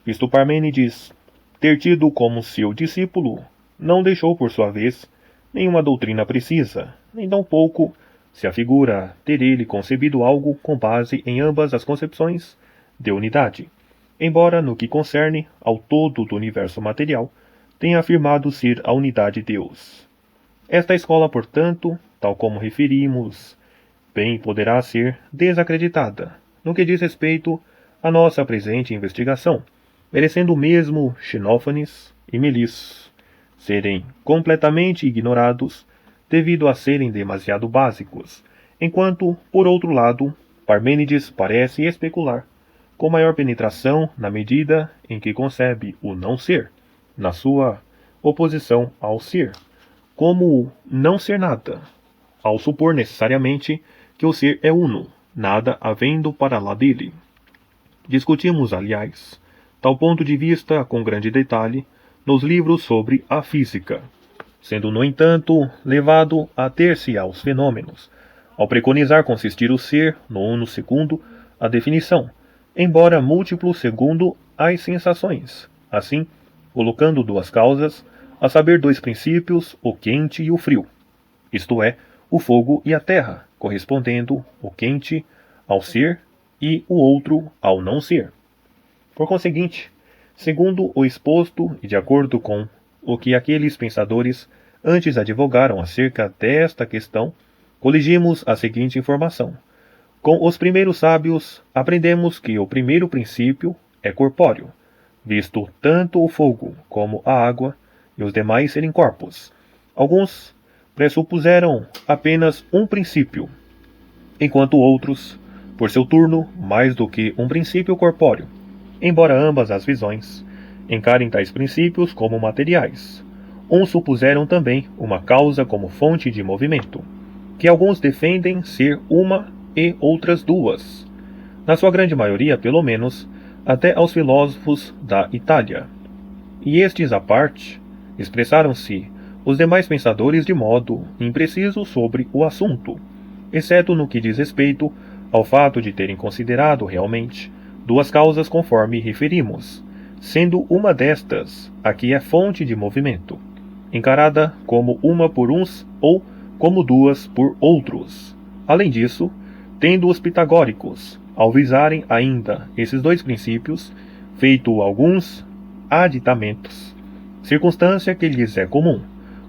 visto Parmênides ter tido como seu discípulo, não deixou por sua vez nenhuma doutrina precisa, nem tampouco se afigura ter ele concebido algo com base em ambas as concepções de unidade, embora no que concerne ao todo do universo material, tenha afirmado ser a unidade de Deus. Esta escola, portanto, tal como referimos, bem poderá ser desacreditada no que diz respeito à nossa presente investigação, merecendo mesmo Xenófanes e Melisso serem completamente ignorados devido a serem demasiado básicos, enquanto, por outro lado, Parmênides parece especular com maior penetração na medida em que concebe o não ser, na sua oposição ao ser, como não ser nada, ao supor necessariamente que o ser é uno, nada havendo para lá dele. Discutimos, aliás, tal ponto de vista com grande detalhe nos livros sobre a física, sendo, no entanto, levado a ter-se aos fenômenos, ao preconizar consistir o ser no uno segundo a definição, embora múltiplo segundo as sensações, assim, colocando duas causas, a saber dois princípios, o quente e o frio, isto é, o fogo e a terra, correspondendo o quente ao ser e o outro ao não ser. Por conseguinte, segundo o exposto e de acordo com o que aqueles pensadores antes advogaram acerca desta questão, coligimos a seguinte informação. Com os primeiros sábios, aprendemos que o primeiro princípio é corpóreo, visto tanto o fogo como a água e os demais serem corpos. Alguns pressupuseram apenas um princípio, enquanto outros, por seu turno, mais do que um princípio corpóreo, embora ambas as visões encarem tais princípios como materiais. Uns supuseram também uma causa como fonte de movimento, que alguns defendem ser uma e outras duas, na sua grande maioria, pelo menos, até aos filósofos da Itália. E estes à parte, expressaram-se os demais pensadores de modo impreciso sobre o assunto, exceto no que diz respeito ao fato de terem considerado realmente duas causas conforme referimos, sendo uma destas a que é fonte de movimento, encarada como uma por uns ou como duas por outros. Além disso, tendo os pitagóricos, ao visarem ainda esses dois princípios, feito alguns aditamentos, circunstância que lhes é comum,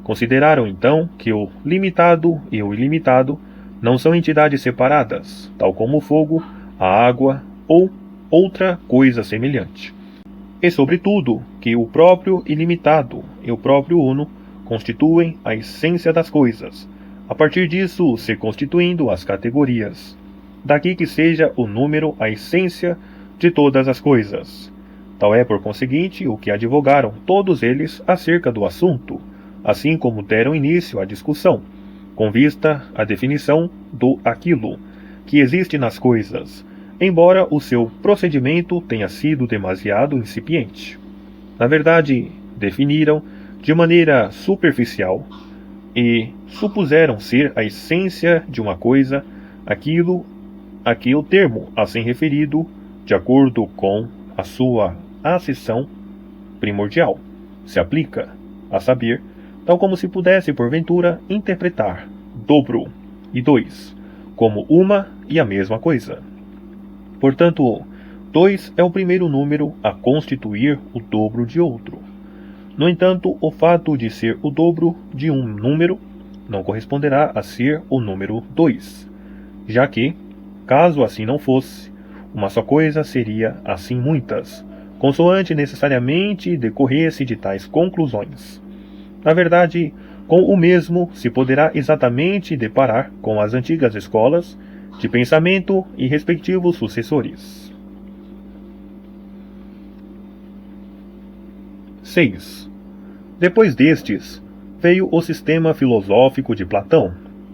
consideraram então que o limitado e o ilimitado não são entidades separadas, tal como o fogo, a água ou outra coisa semelhante. E sobretudo, que o próprio ilimitado e o próprio uno constituem a essência das coisas, a partir disso se constituindo as categorias. Daqui que seja o número a essência de todas as coisas. Tal é, por conseguinte, o que advogaram todos eles acerca do assunto, assim como deram início à discussão, com vista à definição do aquilo que existe nas coisas, embora o seu procedimento tenha sido demasiado incipiente. Na verdade, definiram de maneira superficial e supuseram ser a essência de uma coisa aquilo a que o termo assim referido, de acordo com a sua acessão primordial, se aplica, a saber, tal como se pudesse porventura interpretar dobro e dois como uma e a mesma coisa. Portanto, 2 é o primeiro número a constituir o dobro de outro. No entanto, o fato de ser o dobro de um número não corresponderá a ser o número 2, já que, caso assim não fosse, uma só coisa seria assim muitas, consoante necessariamente decorresse de tais conclusões. Na verdade, com o mesmo se poderá exatamente deparar com as antigas escolas de pensamento e respectivos sucessores. 6. Depois destes, veio o sistema filosófico de Platão,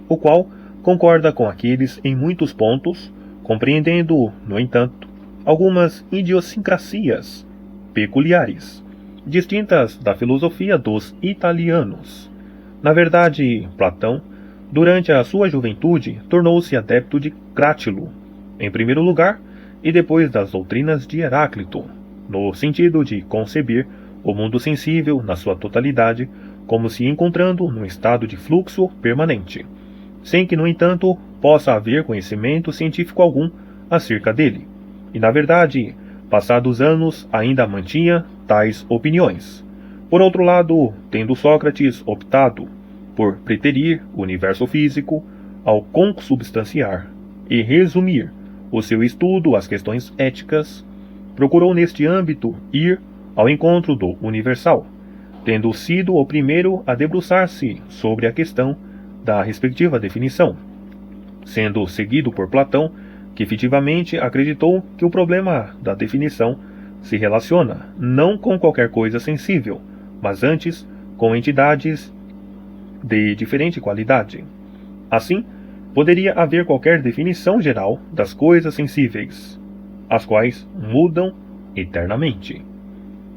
o qual concorda com aqueles em muitos pontos, compreendendo, no entanto, algumas idiosincrasias peculiares, distintas da filosofia dos italianos. Na verdade, Platão, durante a sua juventude, tornou-se adepto de Crátilo, em primeiro lugar, e depois das doutrinas de Heráclito, no sentido de conceber o mundo sensível na sua totalidade como se encontrando num estado de fluxo permanente, sem que, no entanto, possa haver conhecimento científico algum acerca dele. E, na verdade, passados anos, ainda mantinha tais opiniões. Por outro lado, tendo Sócrates optado por preterir o universo físico ao consubstanciar e resumir o seu estudo às questões éticas, procurou neste âmbito ir ao encontro do universal, tendo sido o primeiro a debruçar-se sobre a questão da respectiva definição, sendo seguido por Platão, que efetivamente acreditou que o problema da definição se relaciona não com qualquer coisa sensível, mas antes com entidades de diferente qualidade. Assim, poderia haver qualquer definição geral das coisas sensíveis, as quais mudam eternamente.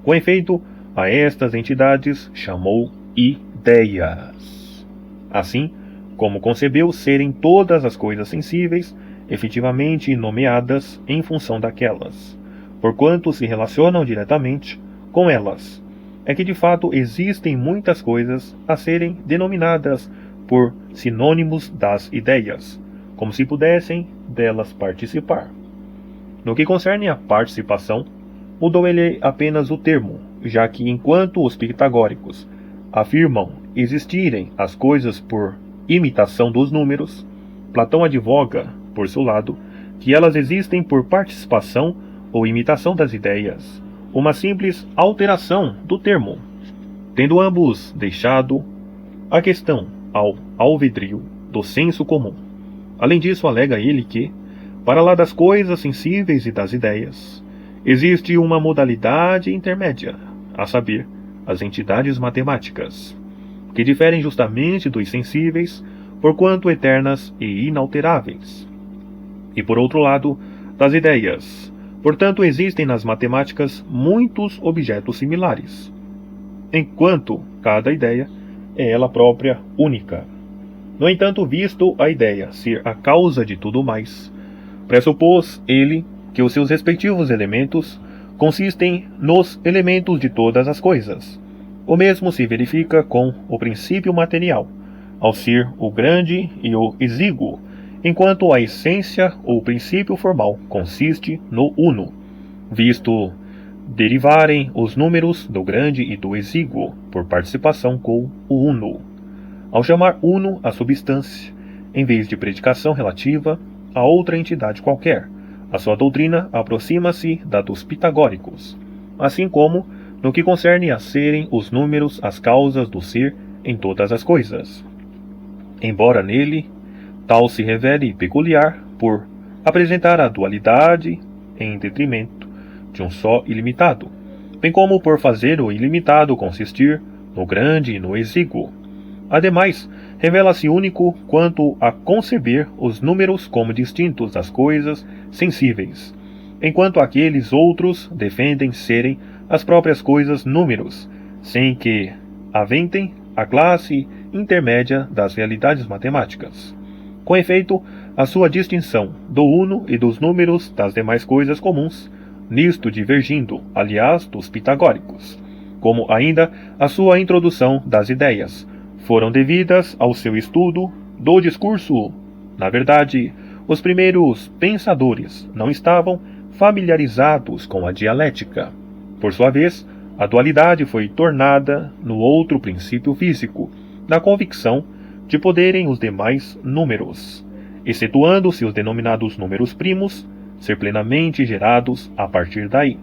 Com efeito, a estas entidades chamou ideias. Assim, como concebeu serem todas as coisas sensíveis efetivamente nomeadas em função daquelas, porquanto se relacionam diretamente com elas, é que de fato existem muitas coisas a serem denominadas por sinônimos das ideias, como se pudessem delas participar. No que concerne à participação, mudou ele apenas o termo, já que enquanto os pitagóricos afirmam existirem as coisas por imitação dos números, Platão advoga, por seu lado, que elas existem por participação ou imitação das ideias, uma simples alteração do termo, tendo ambos deixado a questão ao alvedrio do senso comum. Além disso, alega ele que, para lá das coisas sensíveis e das ideias, existe uma modalidade intermédia, a saber, as entidades matemáticas, que diferem justamente dos sensíveis porquanto eternas e inalteráveis. E por outro lado, das ideias. Portanto, existem nas matemáticas muitos objetos similares, enquanto cada ideia é ela própria única. No entanto, visto a ideia ser a causa de tudo mais, pressupôs ele que os seus respectivos elementos consistem nos elementos de todas as coisas. O mesmo se verifica com o princípio material, ao ser o grande e o exíguo, enquanto a essência ou princípio formal consiste no uno, visto derivarem os números do grande e do exíguo por participação com o uno. Ao chamar uno a substância, em vez de predicação relativa a outra entidade qualquer, a sua doutrina aproxima-se da dos pitagóricos, assim como no que concerne a serem os números as causas do ser em todas as coisas. Embora nele tal se revele peculiar por apresentar a dualidade em detrimento de um só ilimitado, bem como por fazer o ilimitado consistir no grande e no exíguo. Ademais, revela-se único quanto a conceber os números como distintos das coisas sensíveis, enquanto aqueles outros defendem serem as próprias coisas números, sem que aventem a classe intermédia das realidades matemáticas. Com efeito, a sua distinção do uno e dos números das demais coisas comuns, nisto divergindo, aliás, dos pitagóricos, como ainda a sua introdução das ideias, foram devidas ao seu estudo do discurso. Na verdade, os primeiros pensadores não estavam familiarizados com a dialética. Por sua vez, a dualidade foi tornada no outro princípio físico, na convicção de poderem os demais números, excetuando-se os denominados números primos, ser plenamente gerados a partir daí,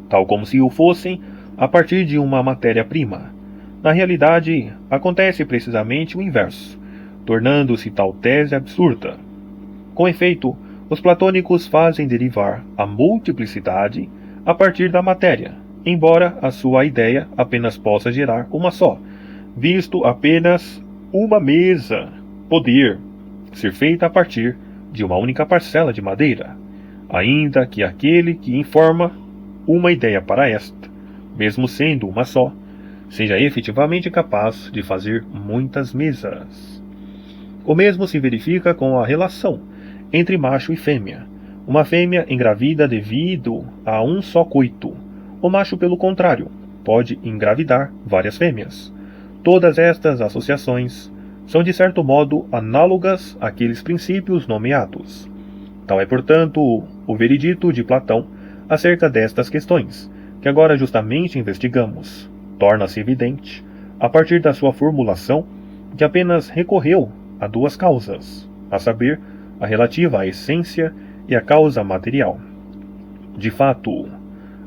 tal como se o fossem a partir de uma matéria-prima. Na realidade, acontece precisamente o inverso, tornando-se tal tese absurda. Com efeito, os platônicos fazem derivar a multiplicidade a partir da matéria, embora a sua ideia apenas possa gerar uma só, visto apenas uma mesa poder ser feita a partir de uma única parcela de madeira, ainda que aquele que informa uma ideia para esta, mesmo sendo uma só, seja efetivamente capaz de fazer muitas mesas. O mesmo se verifica com a relação entre macho e fêmea. Uma fêmea engravida devido a um só coito. O macho, pelo contrário, pode engravidar várias fêmeas. Todas estas associações são de certo modo análogas àqueles princípios nomeados. Tal é, portanto, o veredito de Platão acerca destas questões, que agora justamente investigamos. Torna-se evidente, a partir da sua formulação, que apenas recorreu a duas causas, a saber, a relativa à essência e a causa material. De fato,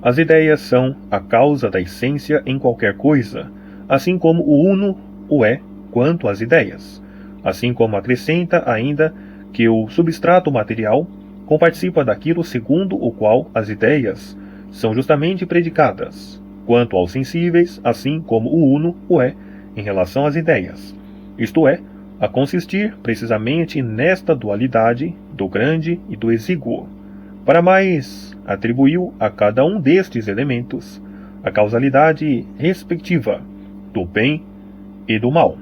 as ideias são a causa da essência em qualquer coisa, assim como o uno o é quanto às ideias, assim como acrescenta ainda que o substrato material comparticipa daquilo segundo o qual as ideias são justamente predicadas, quanto aos sensíveis, assim como o uno o é em relação às ideias, isto é, a consistir precisamente nesta dualidade do grande e do exíguo. Para mais, atribuiu a cada um destes elementos a causalidade respectiva do bem e do mal.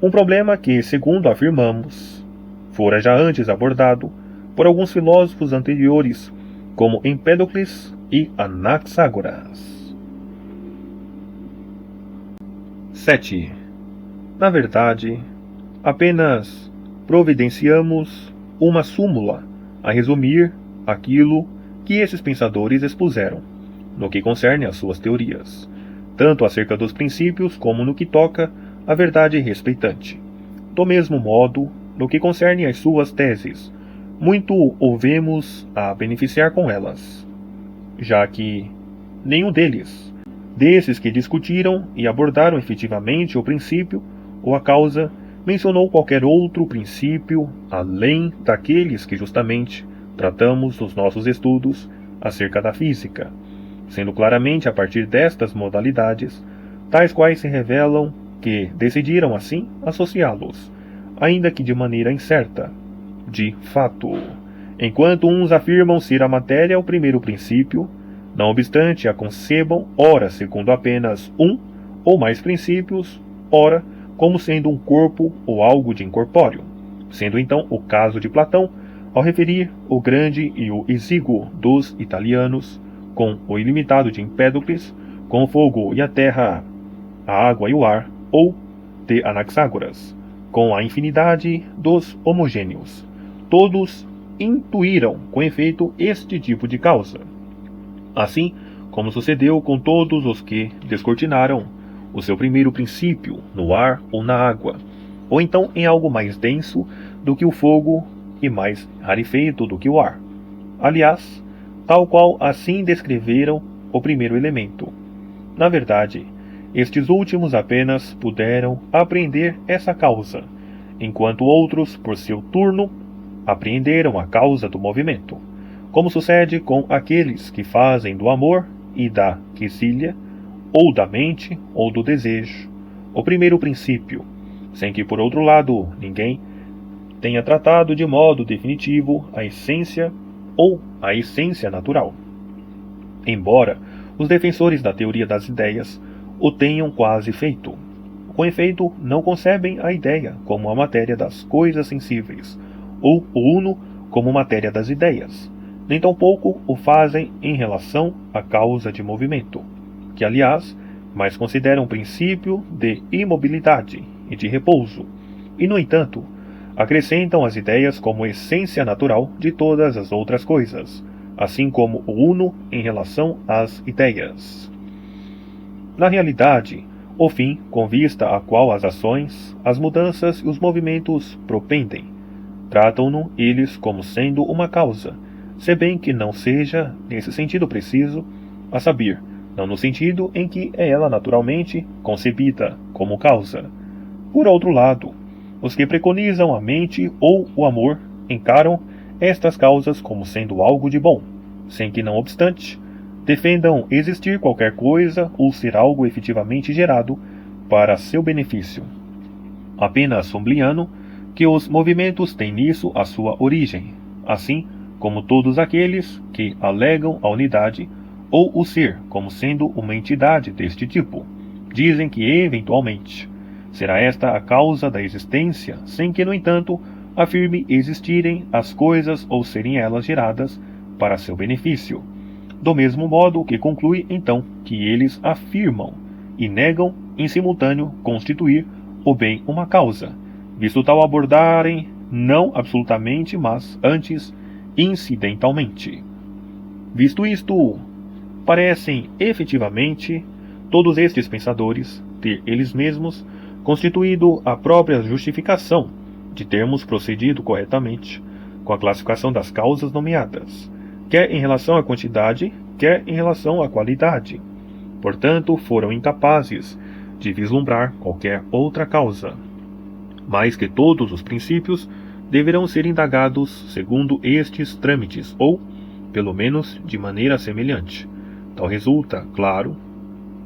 Um problema que, segundo afirmamos, fora já antes abordado por alguns filósofos anteriores, como Empédocles e Anaxágoras. 7. Na verdade, apenas providenciamos uma súmula a resumir aquilo que esses pensadores expuseram, no que concerne às suas teorias, tanto acerca dos princípios como no que toca à verdade respeitante. Do mesmo modo, no que concerne às suas teses, muito ouvemos a beneficiar com elas, já que nenhum desses que discutiram e abordaram efetivamente o princípio ou a causa, mencionou qualquer outro princípio além daqueles que justamente tratamos nos nossos estudos acerca da física, sendo claramente a partir destas modalidades, tais quais se revelam que decidiram assim associá-los ainda que de maneira incerta, de fato. Enquanto uns afirmam ser a matéria o primeiro princípio, não obstante a concebam, ora segundo apenas um ou mais princípios, ora como sendo um corpo ou algo de incorpóreo, sendo então o caso de Platão, ao referir o grande e o exíguo dos italianos, com o ilimitado de Empédocles, com o fogo e a terra, a água e o ar, ou de Anaxágoras, com a infinidade dos homogêneos. Todos intuíram, com efeito, este tipo de causa. Assim como sucedeu com todos os que descortinaram o seu primeiro princípio no ar ou na água, ou então em algo mais denso do que o fogo e mais rarefeito do que o ar. Aliás, tal qual assim descreveram o primeiro elemento. Na verdade, estes últimos apenas puderam apreender essa causa, enquanto outros, por seu turno, apreenderam a causa do movimento, como sucede com aqueles que fazem do amor e da quesilha, ou da mente ou do desejo, o primeiro princípio, sem que, por outro lado, ninguém tenha tratado de modo definitivo a essência ou a essência natural. Embora os defensores da teoria das ideias o tenham quase feito, com efeito não concebem a ideia como a matéria das coisas sensíveis, ou o uno como matéria das ideias, nem tampouco o fazem em relação à causa de movimento, que aliás mais consideram um princípio de imobilidade e de repouso, e no entanto acrescentam as ideias como essência natural de todas as outras coisas, assim como o uno em relação às ideias. Na realidade, o fim com vista a qual as ações, as mudanças e os movimentos propendem, tratam-no eles como sendo uma causa, se bem que não seja nesse sentido preciso, a saber, não no sentido em que é ela naturalmente concebida como causa. Por outro lado, os que preconizam a mente ou o amor encaram estas causas como sendo algo de bom, sem que, não obstante, defendam existir qualquer coisa ou ser algo efetivamente gerado para seu benefício. Apenas sublinhando que os movimentos têm nisso a sua origem, assim como todos aqueles que alegam a unidade ou o ser como sendo uma entidade deste tipo, dizem que, eventualmente, será esta a causa da existência, sem que, no entanto, afirme existirem as coisas ou serem elas geradas para seu benefício. Do mesmo modo que conclui, então, que eles afirmam e negam em simultâneo constituir o bem uma causa, visto tal abordarem não absolutamente, mas antes incidentalmente. Visto isto, parecem efetivamente todos estes pensadores ter eles mesmos constituído a própria justificação de termos procedido corretamente com a classificação das causas nomeadas, quer em relação à quantidade, quer em relação à qualidade. Portanto, foram incapazes de vislumbrar qualquer outra causa, mais que todos os princípios deverão ser indagados segundo estes trâmites, ou, pelo menos, de maneira semelhante. Tal resulta, claro.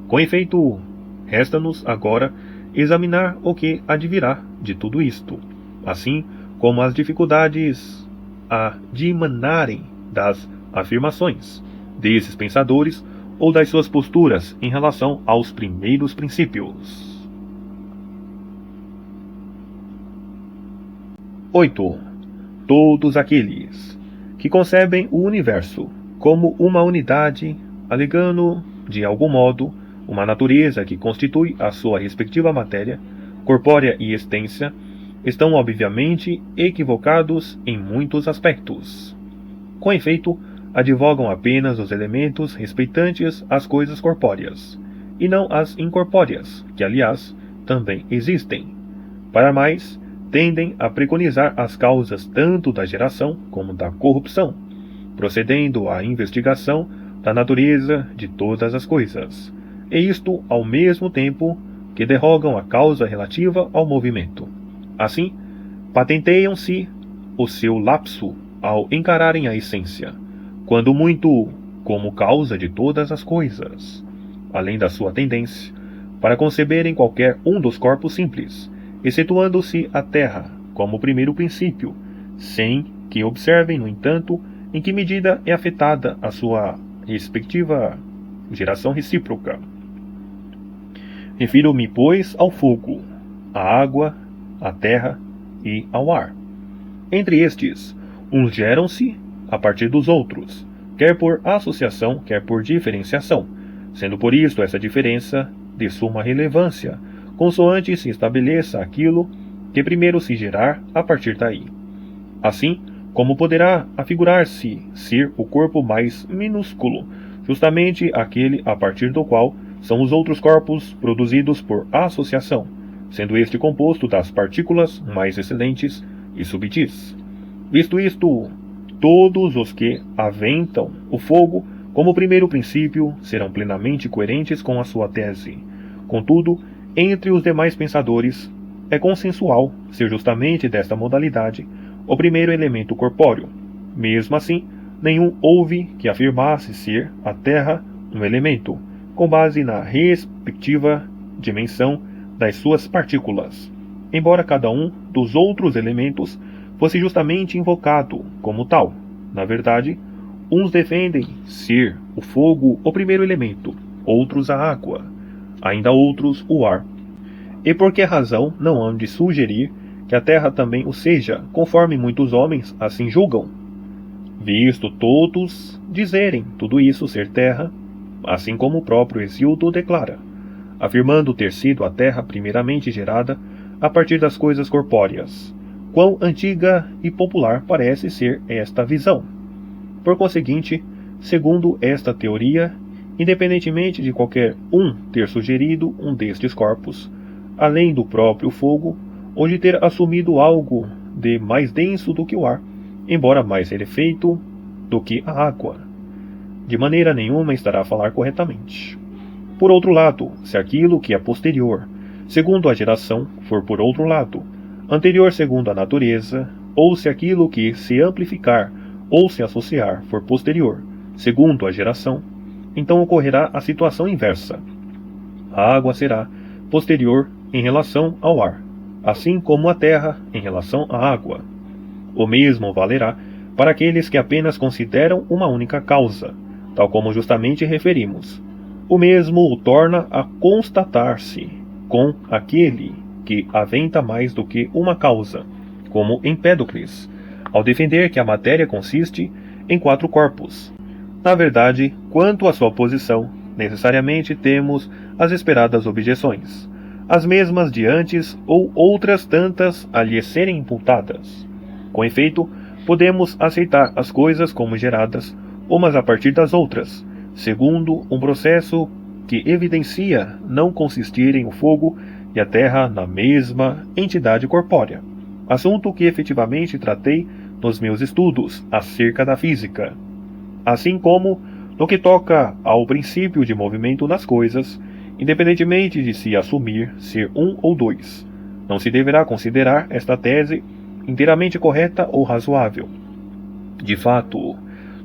Com efeito, resta-nos agora examinar o que advirá de tudo isto, assim como as dificuldades a dimanarem das afirmações desses pensadores ou das suas posturas em relação aos primeiros princípios. 8. Todos aqueles que concebem o universo como uma unidade, alegando, de algum modo, uma natureza que constitui a sua respectiva matéria, corpórea e extensa, estão obviamente equivocados em muitos aspectos. Com efeito, advogam apenas os elementos respeitantes às coisas corpóreas, e não às incorpóreas, que, aliás, também existem. Para mais, tendem a preconizar as causas tanto da geração como da corrupção, procedendo à investigação da natureza de todas as coisas, e isto ao mesmo tempo que derrogam a causa relativa ao movimento. Assim, patenteiam-se o seu lapso ao encararem a essência, quando muito como causa de todas as coisas, além da sua tendência para conceberem qualquer um dos corpos simples, excetuando-se a terra, como primeiro princípio, sem que observem, no entanto, em que medida é afetada a sua respectiva geração recíproca. Refiro-me, pois, ao fogo, à água, à terra e ao ar. Entre estes, uns geram-se a partir dos outros, quer por associação, quer por diferenciação, sendo por isto essa diferença de suma relevância, consoante se estabeleça aquilo que primeiro se gerar a partir daí. Assim, como poderá afigurar-se ser o corpo mais minúsculo, justamente aquele a partir do qual são os outros corpos produzidos por associação, sendo este composto das partículas mais excelentes e subtis. Visto isto, todos os que aventam o fogo como primeiro princípio serão plenamente coerentes com a sua tese. Contudo, entre os demais pensadores, é consensual ser justamente desta modalidade o primeiro elemento corpóreo. Mesmo assim, nenhum houve que afirmasse ser a terra um elemento, com base na respectiva dimensão das suas partículas, embora cada um dos outros elementos fosse justamente invocado como tal. Na verdade, uns defendem ser o fogo o primeiro elemento, outros a água, ainda outros o ar. E por que razão não hão de sugerir que a terra também o seja, conforme muitos homens assim julgam? Visto todos dizerem tudo isso ser terra, assim como o próprio Hesíodo declara, afirmando ter sido a terra primeiramente gerada a partir das coisas corpóreas. Quão antiga e popular parece ser esta visão! Por conseguinte, segundo esta teoria, independentemente de qualquer um ter sugerido um destes corpos, além do próprio fogo, ou de ter assumido algo de mais denso do que o ar, embora mais rarefeito do que a água, de maneira nenhuma estará a falar corretamente. Por outro lado, se aquilo que é posterior, segundo a geração, for por outro lado, anterior segundo a natureza, ou se aquilo que se amplificar ou se associar for posterior, segundo a geração, então ocorrerá a situação inversa. A água será posterior em relação ao ar, assim como a terra em relação à água. O mesmo valerá para aqueles que apenas consideram uma única causa, tal como justamente referimos. O mesmo o torna a constatar-se com aquele que aventa mais do que uma causa, como Empédocles, ao defender que a matéria consiste em 4 corpos. Na verdade, quanto à sua posição, necessariamente temos as esperadas objeções, as mesmas de antes ou outras tantas a lhe serem imputadas. Com efeito, podemos aceitar as coisas como geradas, umas a partir das outras, segundo um processo que evidencia não consistirem o fogo e a terra na mesma entidade corpórea, assunto que efetivamente tratei nos meus estudos acerca da física. Assim como, no que toca ao princípio de movimento nas coisas, independentemente de se assumir ser um ou dois, não se deverá considerar esta tese inteiramente correta ou razoável. De fato,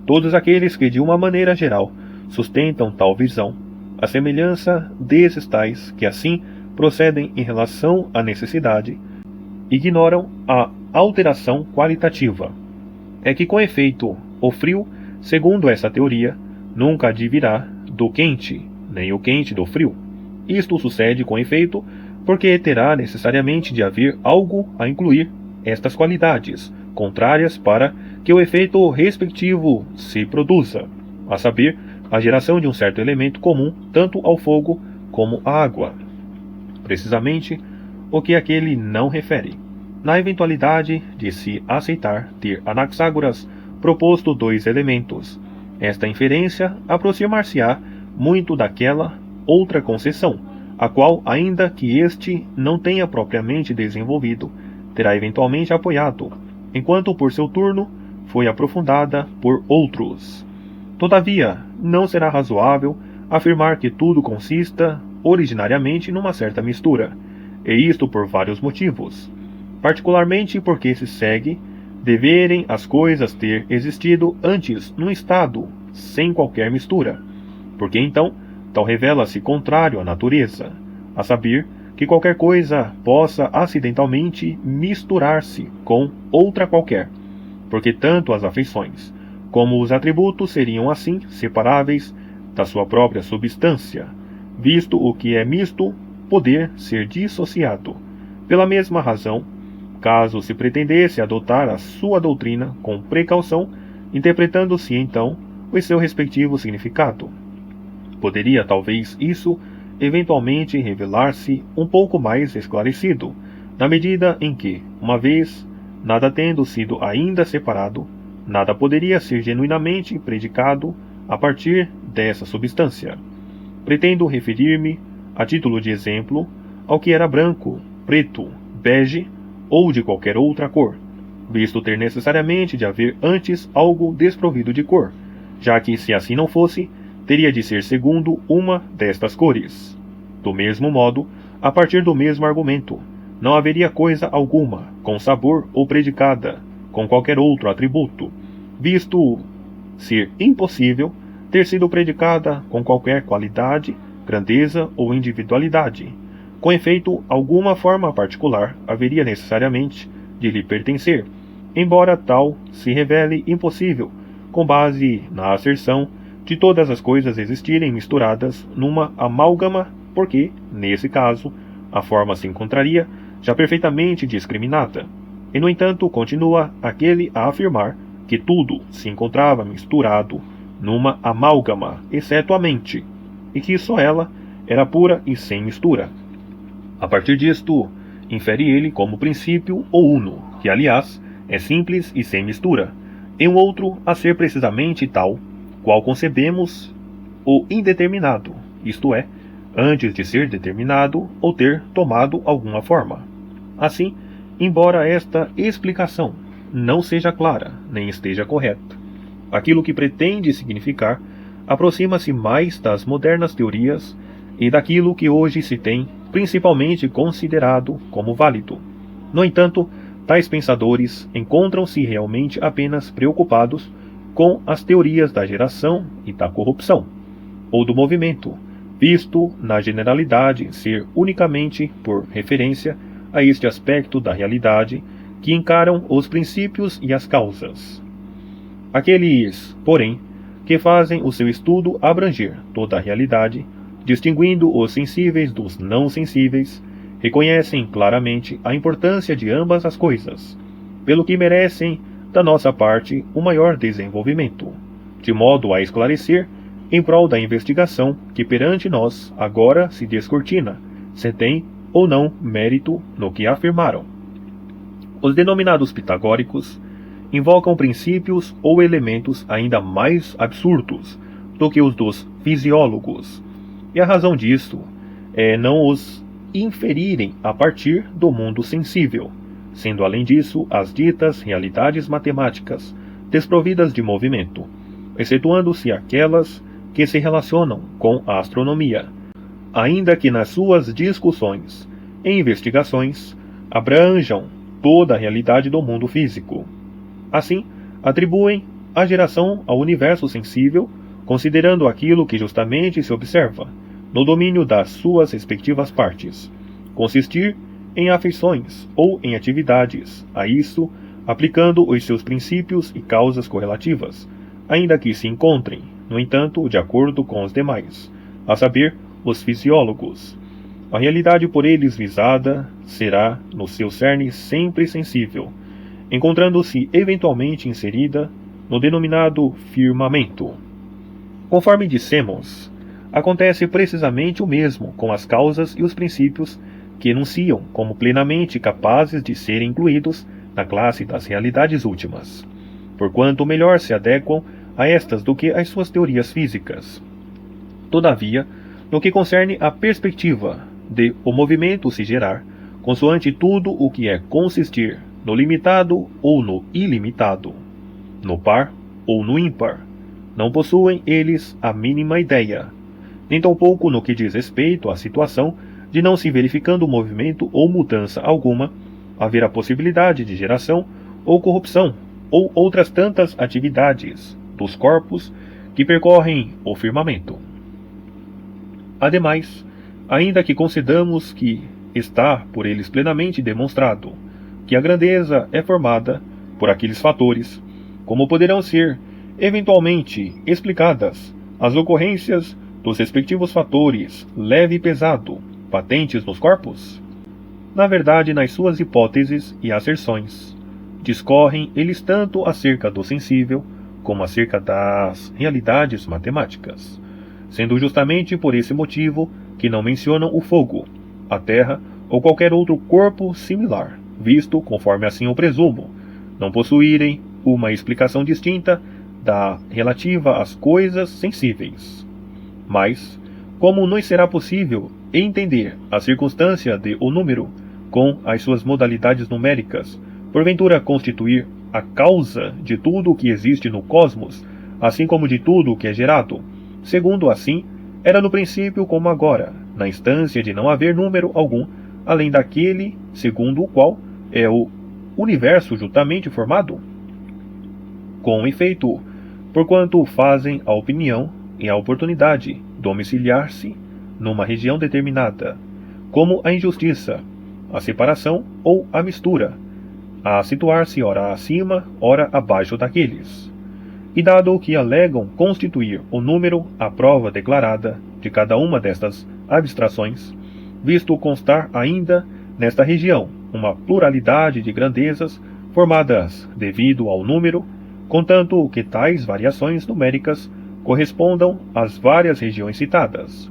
todos aqueles que de uma maneira geral sustentam tal visão, a semelhança desses tais que assim procedem em relação à necessidade, ignoram a alteração qualitativa. É que, com efeito, o frio, segundo essa teoria, nunca advirá do quente, nem o quente do frio. Isto sucede, com efeito, porque terá necessariamente de haver algo a incluir estas qualidades contrárias para que o efeito respectivo se produza, a saber, a geração de um certo elemento comum tanto ao fogo como à água. Precisamente o que aquele não refere. Na eventualidade de se aceitar ter Anaxágoras proposto 2 elementos, esta inferência aproximar-se-á muito daquela outra concessão, a qual, ainda que este não tenha propriamente desenvolvido, terá eventualmente apoiado, enquanto por seu turno foi aprofundada por outros. Todavia, não será razoável afirmar que tudo consista originariamente numa certa mistura, e isto por vários motivos, particularmente porque se segue deverem as coisas ter existido antes num estado sem qualquer mistura, porque então tal revela-se contrário à natureza, a saber, que qualquer coisa possa acidentalmente misturar-se com outra qualquer, porque tanto as afeições como os atributos seriam assim separáveis da sua própria substância, visto o que é misto poder ser dissociado. Pela mesma razão, caso se pretendesse adotar a sua doutrina com precaução, interpretando-se então o seu respectivo significado, poderia talvez isso eventualmente revelar-se um pouco mais esclarecido, na medida em que, uma vez nada tendo sido ainda separado, nada poderia ser genuinamente predicado a partir dessa substância. Pretendo referir-me, a título de exemplo, ao que era branco, preto, bege ou de qualquer outra cor, visto ter necessariamente de haver antes algo desprovido de cor, já que, se assim não fosse, teria de ser segundo uma destas cores. Do mesmo modo, a partir do mesmo argumento, não haveria coisa alguma, com sabor ou predicada, com qualquer outro atributo, visto ser impossível ter sido predicada com qualquer qualidade, grandeza ou individualidade. Com efeito, alguma forma particular haveria necessariamente de lhe pertencer, embora tal se revele impossível, com base na asserção de todas as coisas existirem misturadas numa amálgama, porque, nesse caso, a forma se encontraria já perfeitamente discriminada. E, no entanto, continua aquele a afirmar que tudo se encontrava misturado numa amálgama, exceto a mente, e que só ela era pura e sem mistura. A partir disto, infere ele como princípio o uno, que, aliás, é simples e sem mistura, e um outro a ser precisamente tal qual concebemos o indeterminado, isto é, antes de ser determinado ou ter tomado alguma forma. Assim, embora esta explicação não seja clara nem esteja correta, aquilo que pretende significar aproxima-se mais das modernas teorias e daquilo que hoje se tem principalmente considerado como válido. No entanto, tais pensadores encontram-se realmente apenas preocupados com as teorias da geração e da corrupção, ou do movimento, visto na generalidade ser unicamente por referência a este aspecto da realidade que encaram os princípios e as causas. Aqueles, porém, que fazem o seu estudo abranger toda a realidade, distinguindo os sensíveis dos não sensíveis, reconhecem claramente a importância de ambas as coisas, pelo que merecem da nossa parte o maior desenvolvimento, de modo a esclarecer em prol da investigação que perante nós agora se descortina, se tem ou não mérito no que afirmaram. Os denominados pitagóricos invocam princípios ou elementos ainda mais absurdos do que os dos fisiólogos, e a razão disto é não os inferirem a partir do mundo sensível, sendo além disso as ditas realidades matemáticas desprovidas de movimento, excetuando-se aquelas que se relacionam com a astronomia, ainda que nas suas discussões e investigações abranjam toda a realidade do mundo físico. Assim, atribuem a geração ao universo sensível, considerando aquilo que justamente se observa, no domínio das suas respectivas partes, consistir em afeições ou em atividades, a isso aplicando os seus princípios e causas correlativas, ainda que se encontrem, no entanto, de acordo com os demais, a saber, os fisiólogos. A realidade por eles visada será, no seu cerne, sempre sensível, encontrando-se eventualmente inserida no denominado firmamento. Conforme dissemos, acontece precisamente o mesmo com as causas e os princípios que enunciam como plenamente capazes de serem incluídos na classe das realidades últimas, porquanto melhor se adequam a estas do que às suas teorias físicas. Todavia, no que concerne à perspectiva de o movimento se gerar, consoante tudo o que é consistir no limitado ou no ilimitado, no par ou no ímpar, não possuem eles a mínima ideia, nem tampouco no que diz respeito à situação de não se verificando movimento ou mudança alguma, haver a possibilidade de geração ou corrupção, ou outras tantas atividades dos corpos que percorrem o firmamento. Ademais, ainda que concedamos que está por eles plenamente demonstrado que a grandeza é formada por aqueles fatores, como poderão ser eventualmente explicadas as ocorrências dos respectivos fatores leve e pesado patentes nos corpos? Na verdade, nas suas hipóteses e asserções, discorrem eles tanto acerca do sensível como acerca das realidades matemáticas, sendo justamente por esse motivo que não mencionam o fogo, a terra ou qualquer outro corpo similar, visto, conforme assim o presumo, não possuírem uma explicação distinta da relativa às coisas sensíveis. Mas, como nos será possível entender a circunstância de o número, com as suas modalidades numéricas, porventura constituir a causa de tudo o que existe no cosmos, assim como de tudo o que é gerado, segundo assim, era no princípio como agora, na instância de não haver número algum, além daquele segundo o qual é o universo justamente formado? Com efeito, porquanto fazem a opinião e a oportunidade domiciliar-se numa região determinada, como a injustiça, a separação ou a mistura, a situar-se ora acima, ora abaixo daqueles. E dado que alegam constituir o número a prova declarada de cada uma destas abstrações, visto constar ainda nesta região uma pluralidade de grandezas formadas devido ao número, contanto que tais variações numéricas correspondam às várias regiões citadas.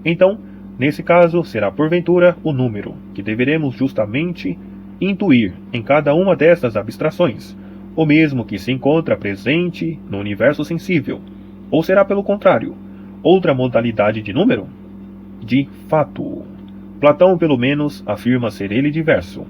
Então, nesse caso, será porventura o número que deveremos justamente intuir em cada uma destas abstrações, o mesmo que se encontra presente no universo sensível, ou será pelo contrário, outra modalidade de número? De fato, Platão pelo menos afirma ser ele diverso.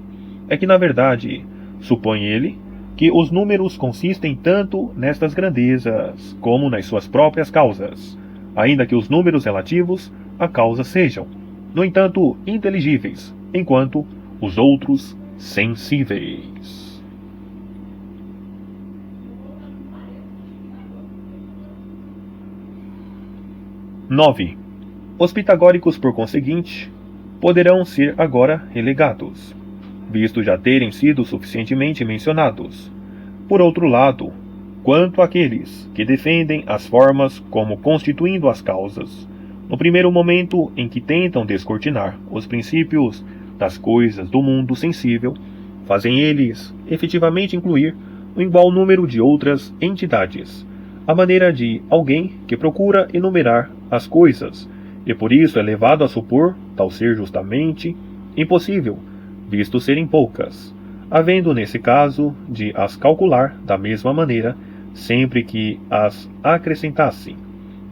É que na verdade, supõe ele, que os números consistem tanto nestas grandezas como nas suas próprias causas, ainda que os números relativos à causa sejam, no entanto, inteligíveis, enquanto os outros sensíveis. (9) Os pitagóricos, por conseguinte, poderão ser agora relegados, visto já terem sido suficientemente mencionados. Por outro lado, quanto àqueles que defendem as formas como constituindo as causas, no primeiro momento em que tentam descortinar os princípios das coisas do mundo sensível, fazem eles efetivamente incluir um igual número de outras entidades, à maneira de alguém que procura enumerar as coisas, e por isso é levado a supor tal ser justamente impossível, visto serem poucas, havendo nesse caso de as calcular da mesma maneira sempre que as acrescentasse.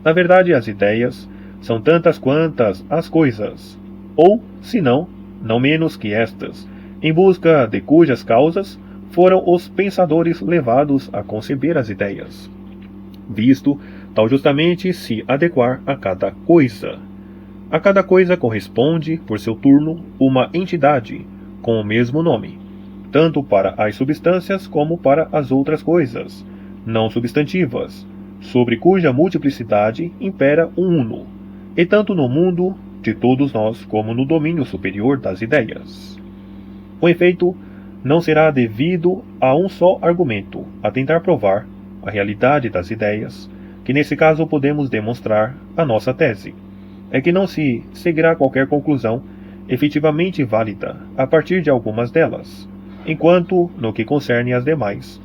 Na verdade, as ideias são tantas quantas as coisas, ou, se não menos que estas, em busca de cujas causas foram os pensadores levados a conceber as ideias, visto tal justamente se adequar a cada coisa. A cada coisa corresponde, por seu turno, uma entidade com o mesmo nome, tanto para as substâncias como para as outras coisas não substantivas, sobre cuja multiplicidade impera um uno, e tanto no mundo de todos nós como no domínio superior das ideias. Com efeito, não será devido a um só argumento a tentar provar a realidade das ideias, que nesse caso podemos demonstrar a nossa tese. É que não se seguirá qualquer conclusão efetivamente válida a partir de algumas delas, enquanto, no que concerne às demais,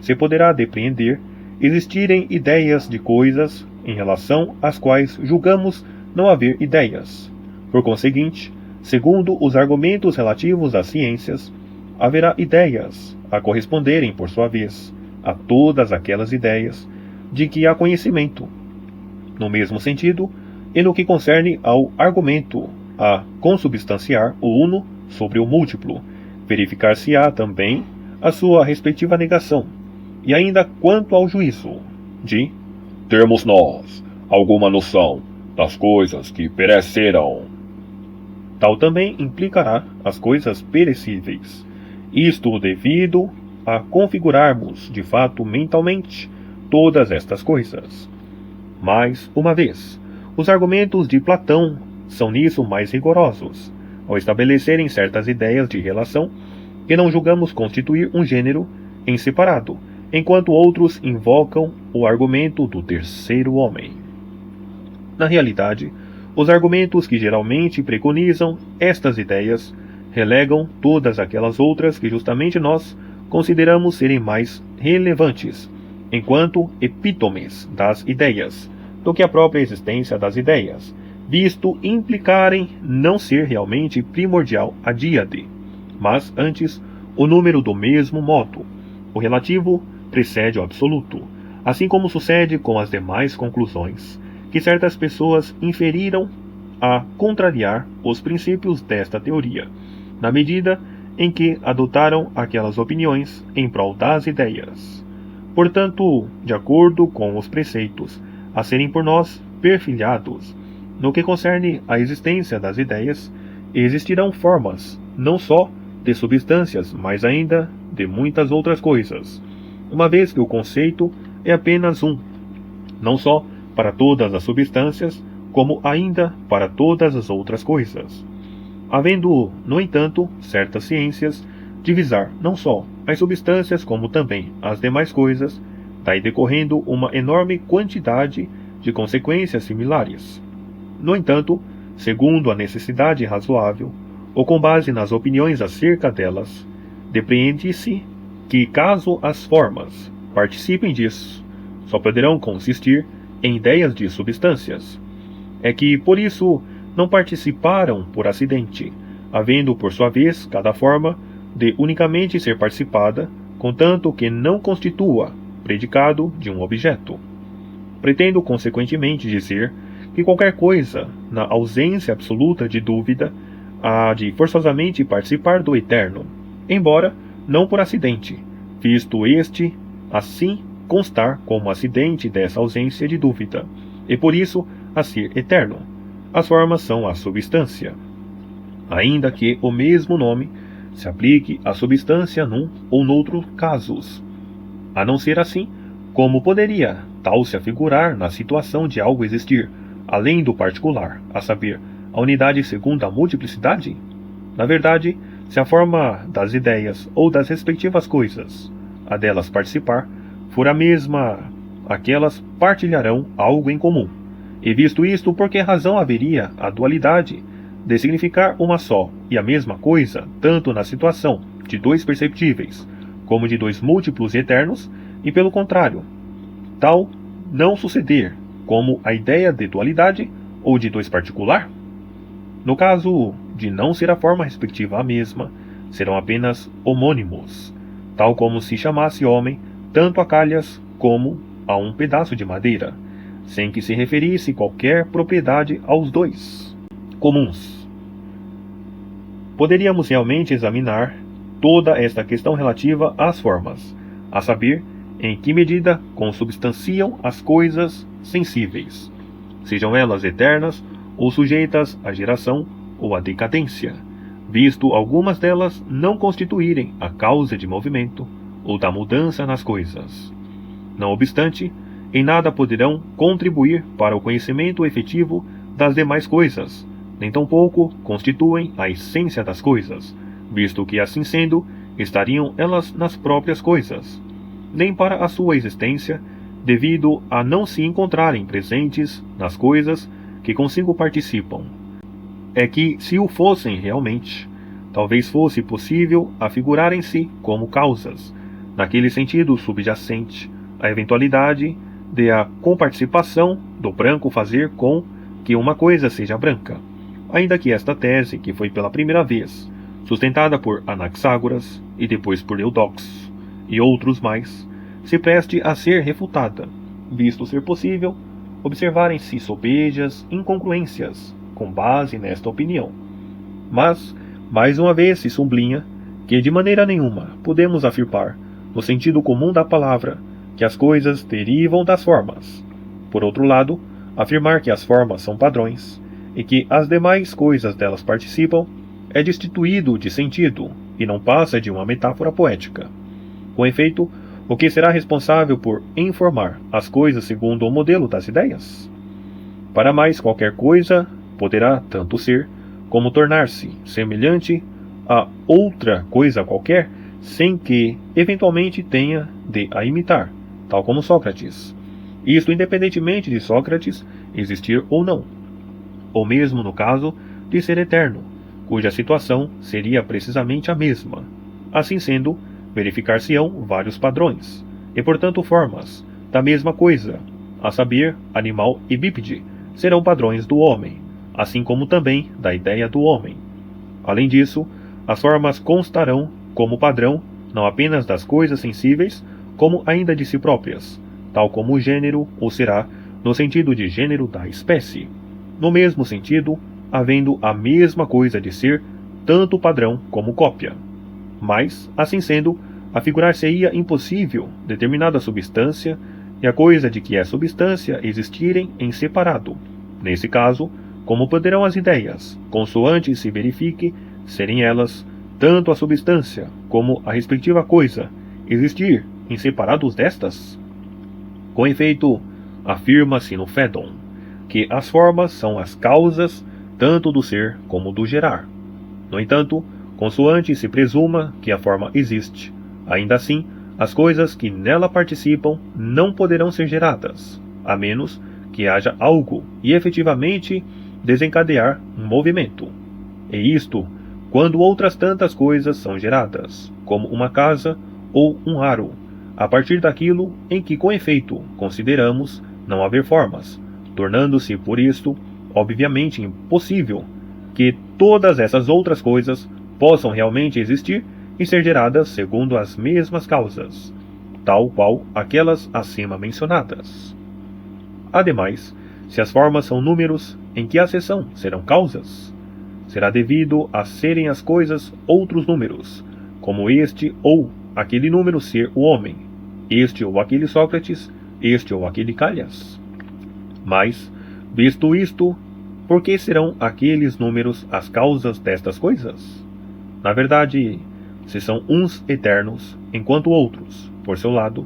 se poderá depreender existirem ideias de coisas em relação às quais julgamos não haver ideias. Por conseguinte, segundo os argumentos relativos às ciências, haverá ideias a corresponderem, por sua vez, a todas aquelas ideias de que há conhecimento. No mesmo sentido, e no que concerne ao argumento a consubstanciar o uno sobre o múltiplo, verificar-se-á também a sua respectiva negação, e ainda quanto ao juízo de termos nós alguma noção das coisas que perecerão. Tal também implicará as coisas perecíveis, isto devido a configurarmos de fato mentalmente todas estas coisas. Mais uma vez, os argumentos de Platão são nisso mais rigorosos, ao estabelecerem certas ideias de relação que não julgamos constituir um gênero em separado, enquanto outros invocam o argumento do terceiro homem. Na realidade, os argumentos que geralmente preconizam estas ideias relegam todas aquelas outras que justamente nós consideramos serem mais relevantes, enquanto epítomes das ideias, do que a própria existência das ideias, visto implicarem não ser realmente primordial a díade, mas antes o número do mesmo modo. O relativo precede o absoluto, assim como sucede com as demais conclusões que certas pessoas inferiram a contrariar os princípios desta teoria, na medida em que adotaram aquelas opiniões em prol das ideias. Portanto, de acordo com os preceitos a serem por nós perfilhados, no que concerne à existência das ideias, existirão formas, não só de substâncias, mas ainda de muitas outras coisas, uma vez que o conceito é apenas um, não só para todas as substâncias, como ainda para todas as outras coisas. Havendo, no entanto, certas ciências, divisar não só as substâncias como também as demais coisas, daí decorrendo uma enorme quantidade de consequências similares. No entanto, segundo a necessidade razoável, ou com base nas opiniões acerca delas, depreende-se que, caso as formas participem disso, só poderão consistir em ideias de substâncias. É que, por isso, não participaram por acidente, havendo, por sua vez, cada forma de unicamente ser participada, contanto que não constitua predicado de um objeto. Pretendo, consequentemente, dizer que qualquer coisa, na ausência absoluta de dúvida, há de forçosamente participar do eterno, embora não por acidente, visto este, assim, constar como acidente dessa ausência de dúvida, e por isso a ser eterno. As formas são a substância, ainda que o mesmo nome se aplique à substância num ou noutro casos. A não ser assim, como poderia tal se afigurar na situação de algo existir, além do particular, a saber, a unidade segundo a multiplicidade? Na verdade, se a forma das ideias ou das respectivas coisas, a delas participar, for a mesma, aquelas partilharão algo em comum. E visto isto, por que razão haveria a dualidade de significar uma só e a mesma coisa, tanto na situação de dois perceptíveis, como de dois múltiplos e eternos, e pelo contrário, tal não suceder como a ideia de dualidade ou de dois particular? No caso de não ser a forma respectiva a mesma, serão apenas homônimos, tal como se chamasse homem tanto a calhas como a um pedaço de madeira, sem que se referisse qualquer propriedade aos dois comuns. Poderíamos realmente examinar toda esta questão relativa às formas, a saber, em que medida consubstanciam as coisas sensíveis, sejam elas eternas ou sujeitas à geração ou à decadência, visto algumas delas não constituírem a causa de movimento ou da mudança nas coisas. Não obstante, em nada poderão contribuir para o conhecimento efetivo das demais coisas, nem tampouco constituem a essência das coisas, visto que, assim sendo, estariam elas nas próprias coisas, nem para a sua existência, devido a não se encontrarem presentes nas coisas que consigo participam. É que, se o fossem realmente, talvez fosse possível afigurarem-se como causas, naquele sentido subjacente, a eventualidade de a comparticipação do branco fazer com que uma coisa seja branca, ainda que esta tese, que foi pela primeira vez sustentada por Anaxágoras e depois por Eudoxo e outros mais, se preste a ser refutada, visto ser possível observarem-se sobejas incongruências com base nesta opinião. Mas, mais uma vez se sublinha que de maneira nenhuma podemos afirmar, no sentido comum da palavra, que as coisas derivam das formas. Por outro lado, afirmar que as formas são padrões e que as demais coisas delas participam é destituído de sentido e não passa de uma metáfora poética. Com efeito, o que será responsável por informar as coisas segundo o modelo das ideias? Para mais qualquer coisa, poderá tanto ser como tornar-se semelhante a outra coisa qualquer, sem que, eventualmente, tenha de a imitar, tal como Sócrates. Isto independentemente de Sócrates existir ou não. Ou mesmo no caso de ser eterno, cuja situação seria precisamente a mesma. Assim sendo, verificar-se-ão vários padrões, e portanto formas, da mesma coisa, a saber, animal e bípede, serão padrões do homem, assim como também da ideia do homem. Além disso, as formas constarão como padrão não apenas das coisas sensíveis, como ainda de si próprias, tal como o gênero o será no sentido de gênero da espécie. No mesmo sentido, havendo a mesma coisa de ser, tanto padrão como cópia. Mas, assim sendo, afigurar-se-ia impossível determinada substância e a coisa de que é substância existirem em separado. Nesse caso, como poderão as ideias, consoante se verifique, serem elas, tanto a substância como a respectiva coisa, existir em separados destas? Com efeito, afirma-se no Fédon que as formas são as causas tanto do ser como do gerar. No entanto, consoante se presuma que a forma existe, ainda assim, as coisas que nela participam não poderão ser geradas, a menos que haja algo e efetivamente desencadear um movimento. E isto, quando outras tantas coisas são geradas, como uma casa ou um aro, a partir daquilo em que com efeito consideramos não haver formas, tornando-se por isto, obviamente impossível, que todas essas outras coisas possam realmente existir e ser geradas segundo as mesmas causas, tal qual aquelas acima mencionadas. Ademais, se as formas são números, em que acessão serão causas? Será devido a serem as coisas outros números, como este ou aquele número ser o homem, este ou aquele Sócrates, este ou aquele Calhas. Mas, visto isto, por que serão aqueles números as causas destas coisas? Na verdade, se são uns eternos, enquanto outros, por seu lado,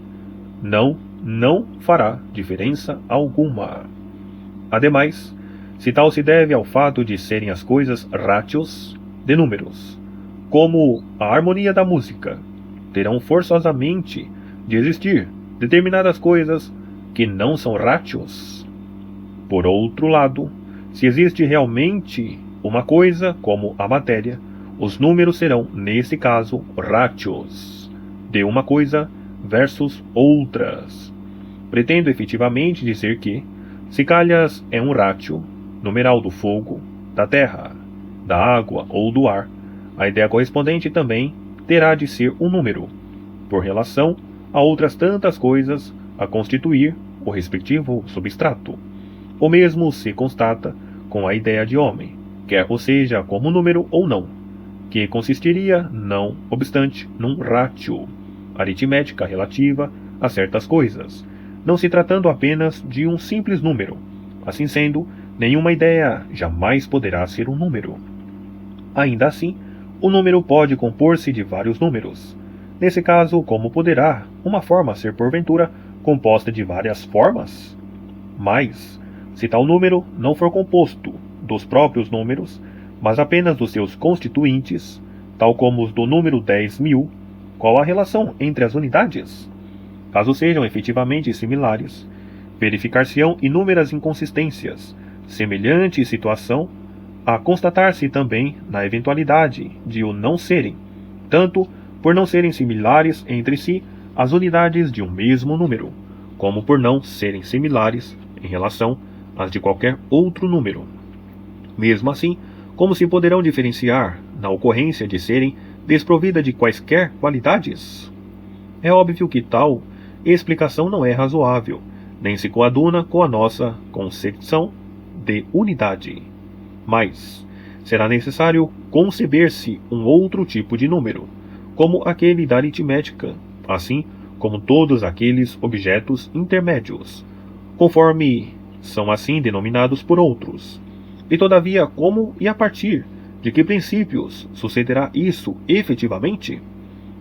não fará diferença alguma. Ademais, se tal se deve ao fato de serem as coisas ratios de números, como a harmonia da música, terão forçosamente de existir determinadas coisas que não são ratios. Por outro lado, se existe realmente uma coisa como a matéria, os números serão, nesse caso, ratios de uma coisa versus outras. Pretendo efetivamente dizer que, se Calhas é um rátio, numeral do fogo, da terra, da água ou do ar, a ideia correspondente também terá de ser um número, por relação a outras tantas coisas a constituir o respectivo substrato. O mesmo se constata com a ideia de homem, quer ou seja como número ou não, que consistiria, não obstante, num rátio, aritmética relativa a certas coisas, não se tratando apenas de um simples número. Assim sendo, nenhuma ideia jamais poderá ser um número. Ainda assim, o número pode compor-se de vários números. Nesse caso, como poderá uma forma ser porventura composta de várias formas? Mas, se tal número não for composto dos próprios números, mas apenas dos seus constituintes, tal como os do número 10.000, qual a relação entre as unidades? Caso sejam efetivamente similares, verificar-se-ão inúmeras inconsistências, semelhante situação a constatar-se também na eventualidade de o não serem, tanto por não serem similares entre si as unidades de um mesmo número, como por não serem similares em relação às de qualquer outro número. Mesmo assim, como se poderão diferenciar na ocorrência de serem desprovidas de quaisquer qualidades? É óbvio que tal explicação não é razoável, nem se coaduna com a nossa concepção de unidade. Mas será necessário conceber-se um outro tipo de número, como aquele da aritmética, assim como todos aqueles objetos intermédios, conforme são assim denominados por outros. E todavia, como e a partir de que princípios sucederá isso efetivamente?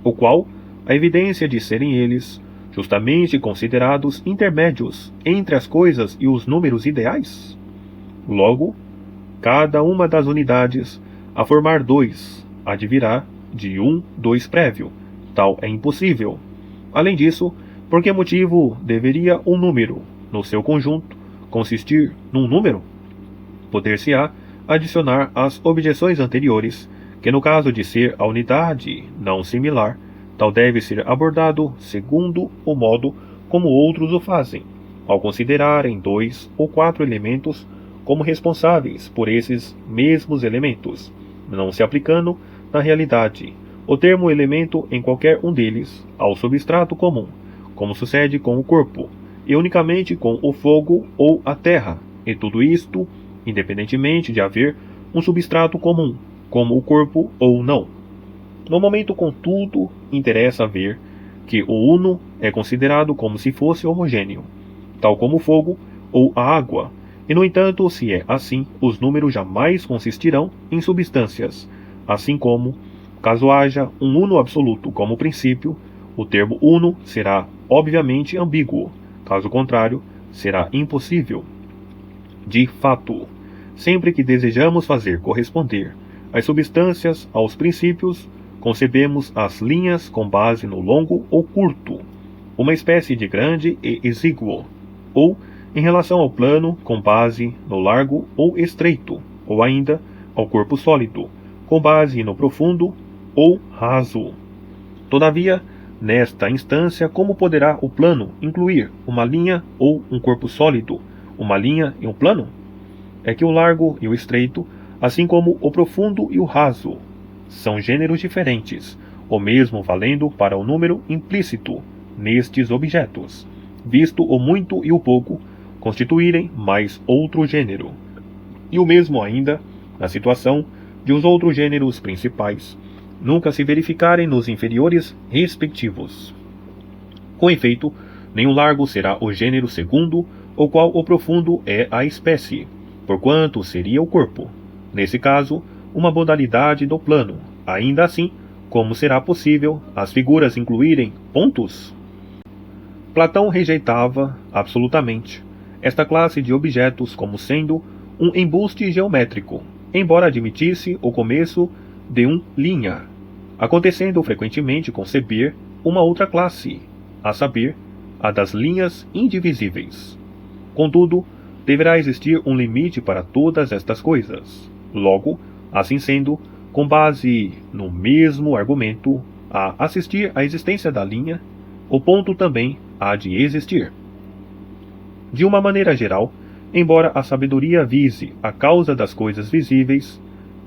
O qual a evidência de serem eles justamente considerados intermédios entre as coisas e os números ideais? Logo, cada uma das unidades a formar 2, advirá de 2 prévio. Tal é impossível. Além disso, por que motivo deveria um número, no seu conjunto, consistir num número? Poder-se-á adicionar às objeções anteriores, que no caso de ser a unidade não similar, tal deve ser abordado segundo o modo como outros o fazem, ao considerarem 2 ou 4 elementos como responsáveis por esses mesmos elementos, não se aplicando, na realidade, o termo elemento em qualquer um deles ao substrato comum, como sucede com o corpo, e unicamente com o fogo ou a terra, e tudo isto independentemente de haver um substrato comum, como o corpo ou não. No momento, contudo, interessa ver que o uno é considerado como se fosse homogêneo, tal como o fogo ou a água, e no entanto, se é assim, os números jamais consistirão em substâncias, assim como, caso haja um uno absoluto como princípio, o termo uno será obviamente ambíguo, caso contrário, será impossível. De fato, sempre que desejamos fazer corresponder as substâncias aos princípios, concebemos as linhas com base no longo ou curto, uma espécie de grande e exíguo, ou em relação ao plano com base no largo ou estreito, ou ainda ao corpo sólido, com base no profundo ou raso. Todavia, nesta instância, como poderá o plano incluir uma linha ou um corpo sólido, uma linha e um plano? É que o largo e o estreito, assim como o profundo e o raso, são gêneros diferentes, o mesmo valendo para o número implícito nestes objetos, visto o muito e o pouco constituírem mais outro gênero, e o mesmo ainda na situação de os outros gêneros principais nunca se verificarem nos inferiores respectivos. Com efeito, nem o largo será o gênero segundo, o qual o profundo é a espécie, porquanto seria o corpo, nesse caso, uma modalidade do plano. Ainda assim, como será possível as figuras incluírem pontos? Platão rejeitava absolutamente esta classe de objetos como sendo um embuste geométrico, embora admitisse o começo de linha, acontecendo frequentemente conceber uma outra classe, a saber, a das linhas indivisíveis. Contudo, deverá existir um limite para todas estas coisas. Logo, assim sendo, com base no mesmo argumento, a assistir à existência da linha, o ponto também há de existir. De uma maneira geral, embora a sabedoria vise a causa das coisas visíveis,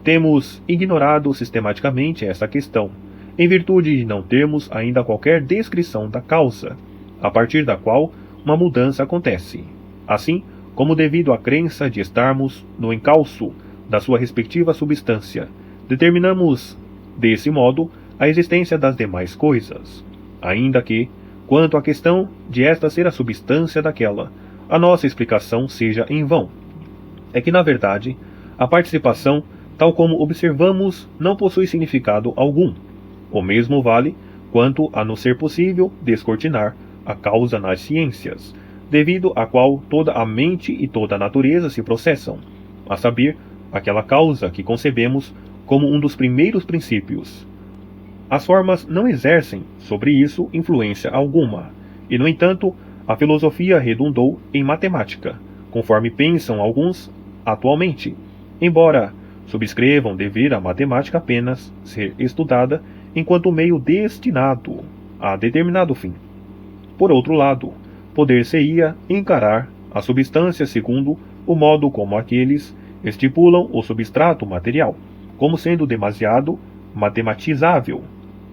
temos ignorado sistematicamente essa questão, em virtude de não termos ainda qualquer descrição da causa, a partir da qual uma mudança acontece. Assim, como devido à crença de estarmos no encalço da sua respectiva substância, determinamos, desse modo, a existência das demais coisas, ainda que, quanto à questão de esta ser a substância daquela, a nossa explicação seja em vão. É que, na verdade, a participação, tal como observamos, não possui significado algum. O mesmo vale quanto a não ser possível descortinar a causa nas ciências, devido à qual toda a mente e toda a natureza se processam, a saber, aquela causa que concebemos como um dos primeiros princípios. As formas não exercem sobre isso influência alguma, e, no entanto, a filosofia redundou em matemática, conforme pensam alguns atualmente, embora subscrevam dever a matemática apenas ser estudada enquanto meio destinado a determinado fim. Por outro lado, poder-se-ia encarar a substância segundo o modo como aqueles estipulam o substrato material, como sendo demasiado matematizável,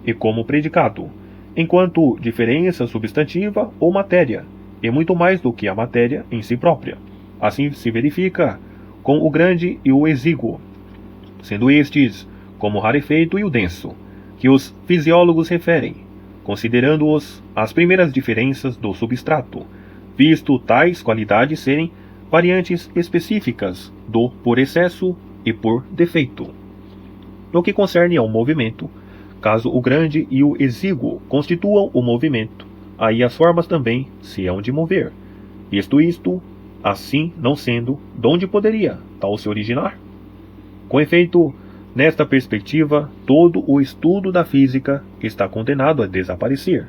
e como predicado, enquanto diferença substantiva ou matéria, e muito mais do que a matéria em si própria. Assim se verifica com o grande e o exíguo, sendo estes como o rarefeito e o denso, que os fisiólogos referem, considerando-os as primeiras diferenças do substrato, visto tais qualidades serem variantes específicas do por excesso e por defeito. No que concerne ao movimento, caso o grande e o exíguo constituam o movimento, aí as formas também se hão de mover. Isto, assim não sendo, donde poderia tal se originar? Com efeito, nesta perspectiva, todo o estudo da física está condenado a desaparecer.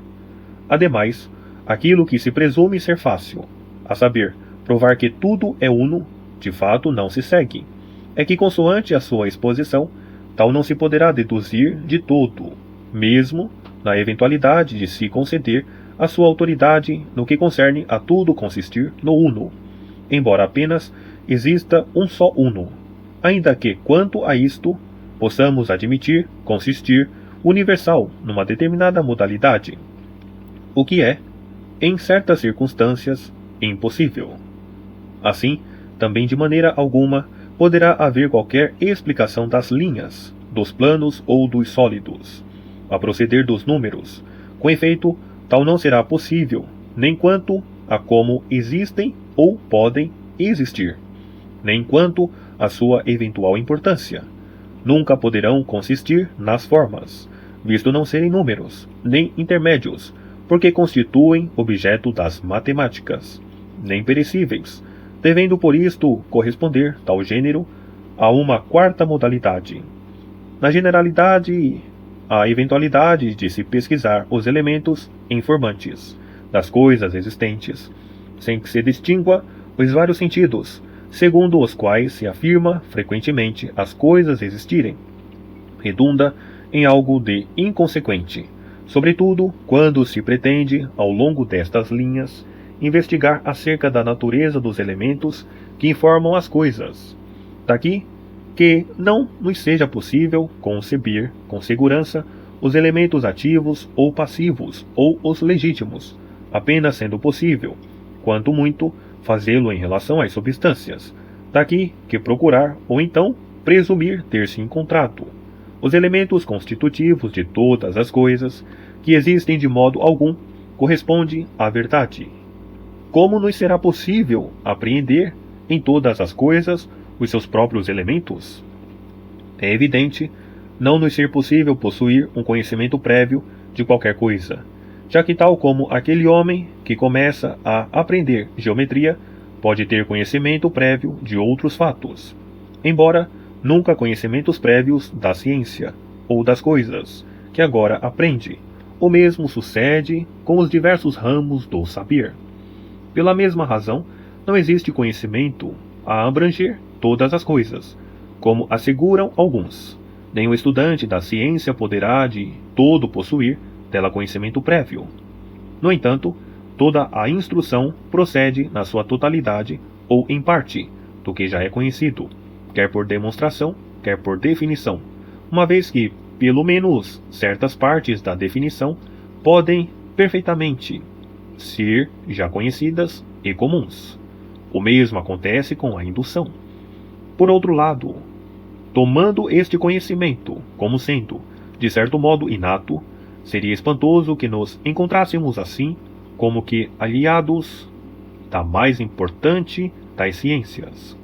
Ademais, aquilo que se presume ser fácil, a saber, provar que tudo é uno, de fato não se segue. É que, consoante a sua exposição, tal não se poderá deduzir de todo, mesmo na eventualidade de se conceder a sua autoridade no que concerne a tudo consistir no uno, embora apenas exista um só uno, ainda que, quanto a isto, possamos admitir consistir universal numa determinada modalidade, o que é, em certas circunstâncias, impossível. Assim, também de maneira alguma poderá haver qualquer explicação das linhas, dos planos ou dos sólidos, a proceder dos números. Com efeito, tal não será possível, nem quanto a como existem ou podem existir, nem quanto a sua eventual importância. Nunca poderão consistir nas formas, visto não serem números, nem intermédios, porque constituem objeto das matemáticas, nem perecíveis, devendo por isto corresponder tal gênero a uma quarta modalidade. Na generalidade, a eventualidade de se pesquisar os elementos informantes das coisas existentes, sem que se distingua os vários sentidos, segundo os quais se afirma frequentemente as coisas existirem, redunda em algo de inconsequente, sobretudo quando se pretende, ao longo destas linhas, investigar acerca da natureza dos elementos que informam as coisas. Daqui que não nos seja possível conceber com segurança os elementos ativos ou passivos ou os legítimos, apenas sendo possível, quanto muito, fazê-lo em relação às substâncias. Daqui que procurar, ou então presumir ter-se encontrado, os elementos constitutivos de todas as coisas que existem de modo algum corresponde à verdade. Como nos será possível apreender em todas as coisas os seus próprios elementos? É evidente não nos ser possível possuir um conhecimento prévio de qualquer coisa, já que tal como aquele homem que começa a aprender geometria pode ter conhecimento prévio de outros fatos, embora nunca conhecimentos prévios da ciência ou das coisas que agora aprende. O mesmo sucede com os diversos ramos do saber. Pela mesma razão, não existe conhecimento a abranger todas as coisas, como asseguram alguns. Nem o estudante da ciência poderá de todo possuir dela conhecimento prévio. No entanto, toda a instrução procede na sua totalidade ou em parte do que já é conhecido, quer por demonstração, quer por definição, uma vez que, pelo menos, certas partes da definição podem perfeitamente ser já conhecidas e comuns. O mesmo acontece com a indução. Por outro lado, tomando este conhecimento como sendo, de certo modo, inato, seria espantoso que nos encontrássemos assim, como que aliados da mais importante das ciências.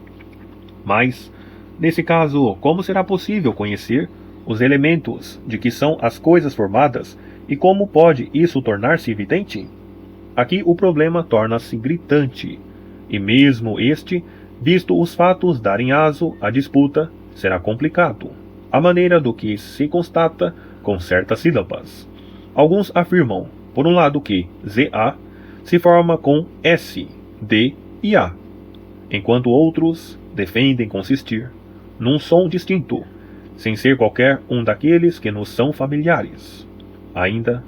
Mas, nesse caso, como será possível conhecer os elementos de que são as coisas formadas e como pode isso tornar-se evidente? Aqui o problema torna-se gritante, e mesmo este, visto os fatos darem aso à disputa, será complicado, à maneira do que se constata com certas sílabas. Alguns afirmam, por um lado, que ZA se forma com S, D e A, enquanto outros defendem consistir num som distinto, sem ser qualquer um daqueles que nos são familiares. Ainda,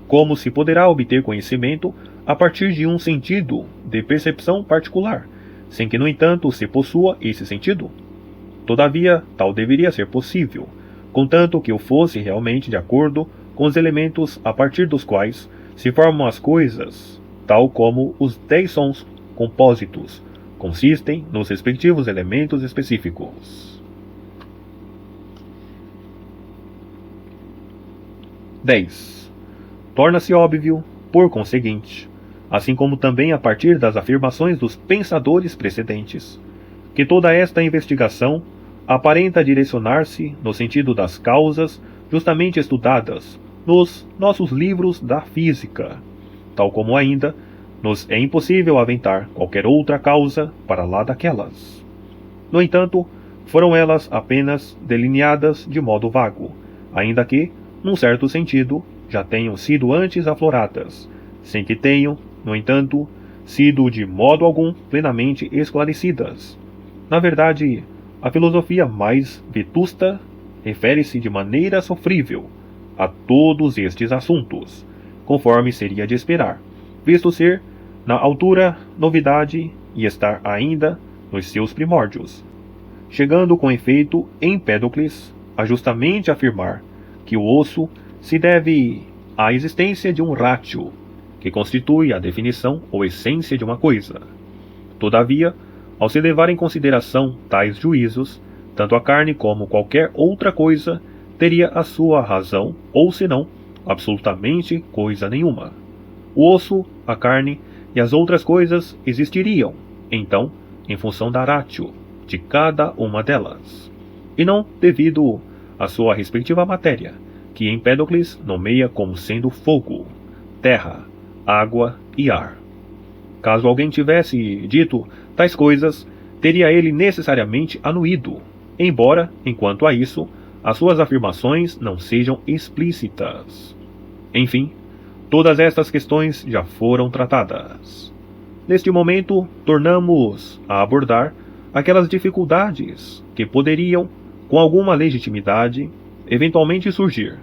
como se poderá obter conhecimento a partir de um sentido de percepção particular, sem que, no entanto, se possua esse sentido? Todavia, tal deveria ser possível, contanto que eu fosse realmente de acordo com os elementos a partir dos quais se formam as coisas, tal como os 10 sons compósitos consistem nos respectivos elementos específicos. 10. Torna-se óbvio, por conseguinte, assim como também a partir das afirmações dos pensadores precedentes, que toda esta investigação aparenta direcionar-se no sentido das causas justamente estudadas nos nossos livros da física, tal como ainda nos é impossível aventar qualquer outra causa para lá daquelas. No entanto, foram elas apenas delineadas de modo vago, ainda que, num certo sentido, já tenham sido antes afloradas, sem que tenham, no entanto, sido de modo algum plenamente esclarecidas. Na verdade, a filosofia mais vetusta refere-se de maneira sofrível a todos estes assuntos, conforme seria de esperar, visto ser, na altura, novidade e estar ainda nos seus primórdios, chegando com efeito Empédocles a justamente afirmar que o osso se deve à existência de um ratio, que constitui a definição ou essência de uma coisa. Todavia, ao se levar em consideração tais juízos, tanto a carne como qualquer outra coisa teria a sua razão, ou senão, absolutamente coisa nenhuma. O osso, a carne e as outras coisas existiriam, então, em função da ratio de cada uma delas, e não devido à sua respectiva matéria, que Empédocles nomeia como sendo fogo, terra, água e ar. Caso alguém tivesse dito tais coisas, teria ele necessariamente anuído, embora, enquanto a isso, as suas afirmações não sejam explícitas. Enfim, todas estas questões já foram tratadas. Neste momento, tornamos a abordar aquelas dificuldades que poderiam, com alguma legitimidade, eventualmente surgir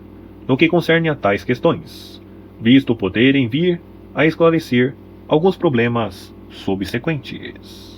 no que concerne a tais questões, visto poderem vir a esclarecer alguns problemas subsequentes.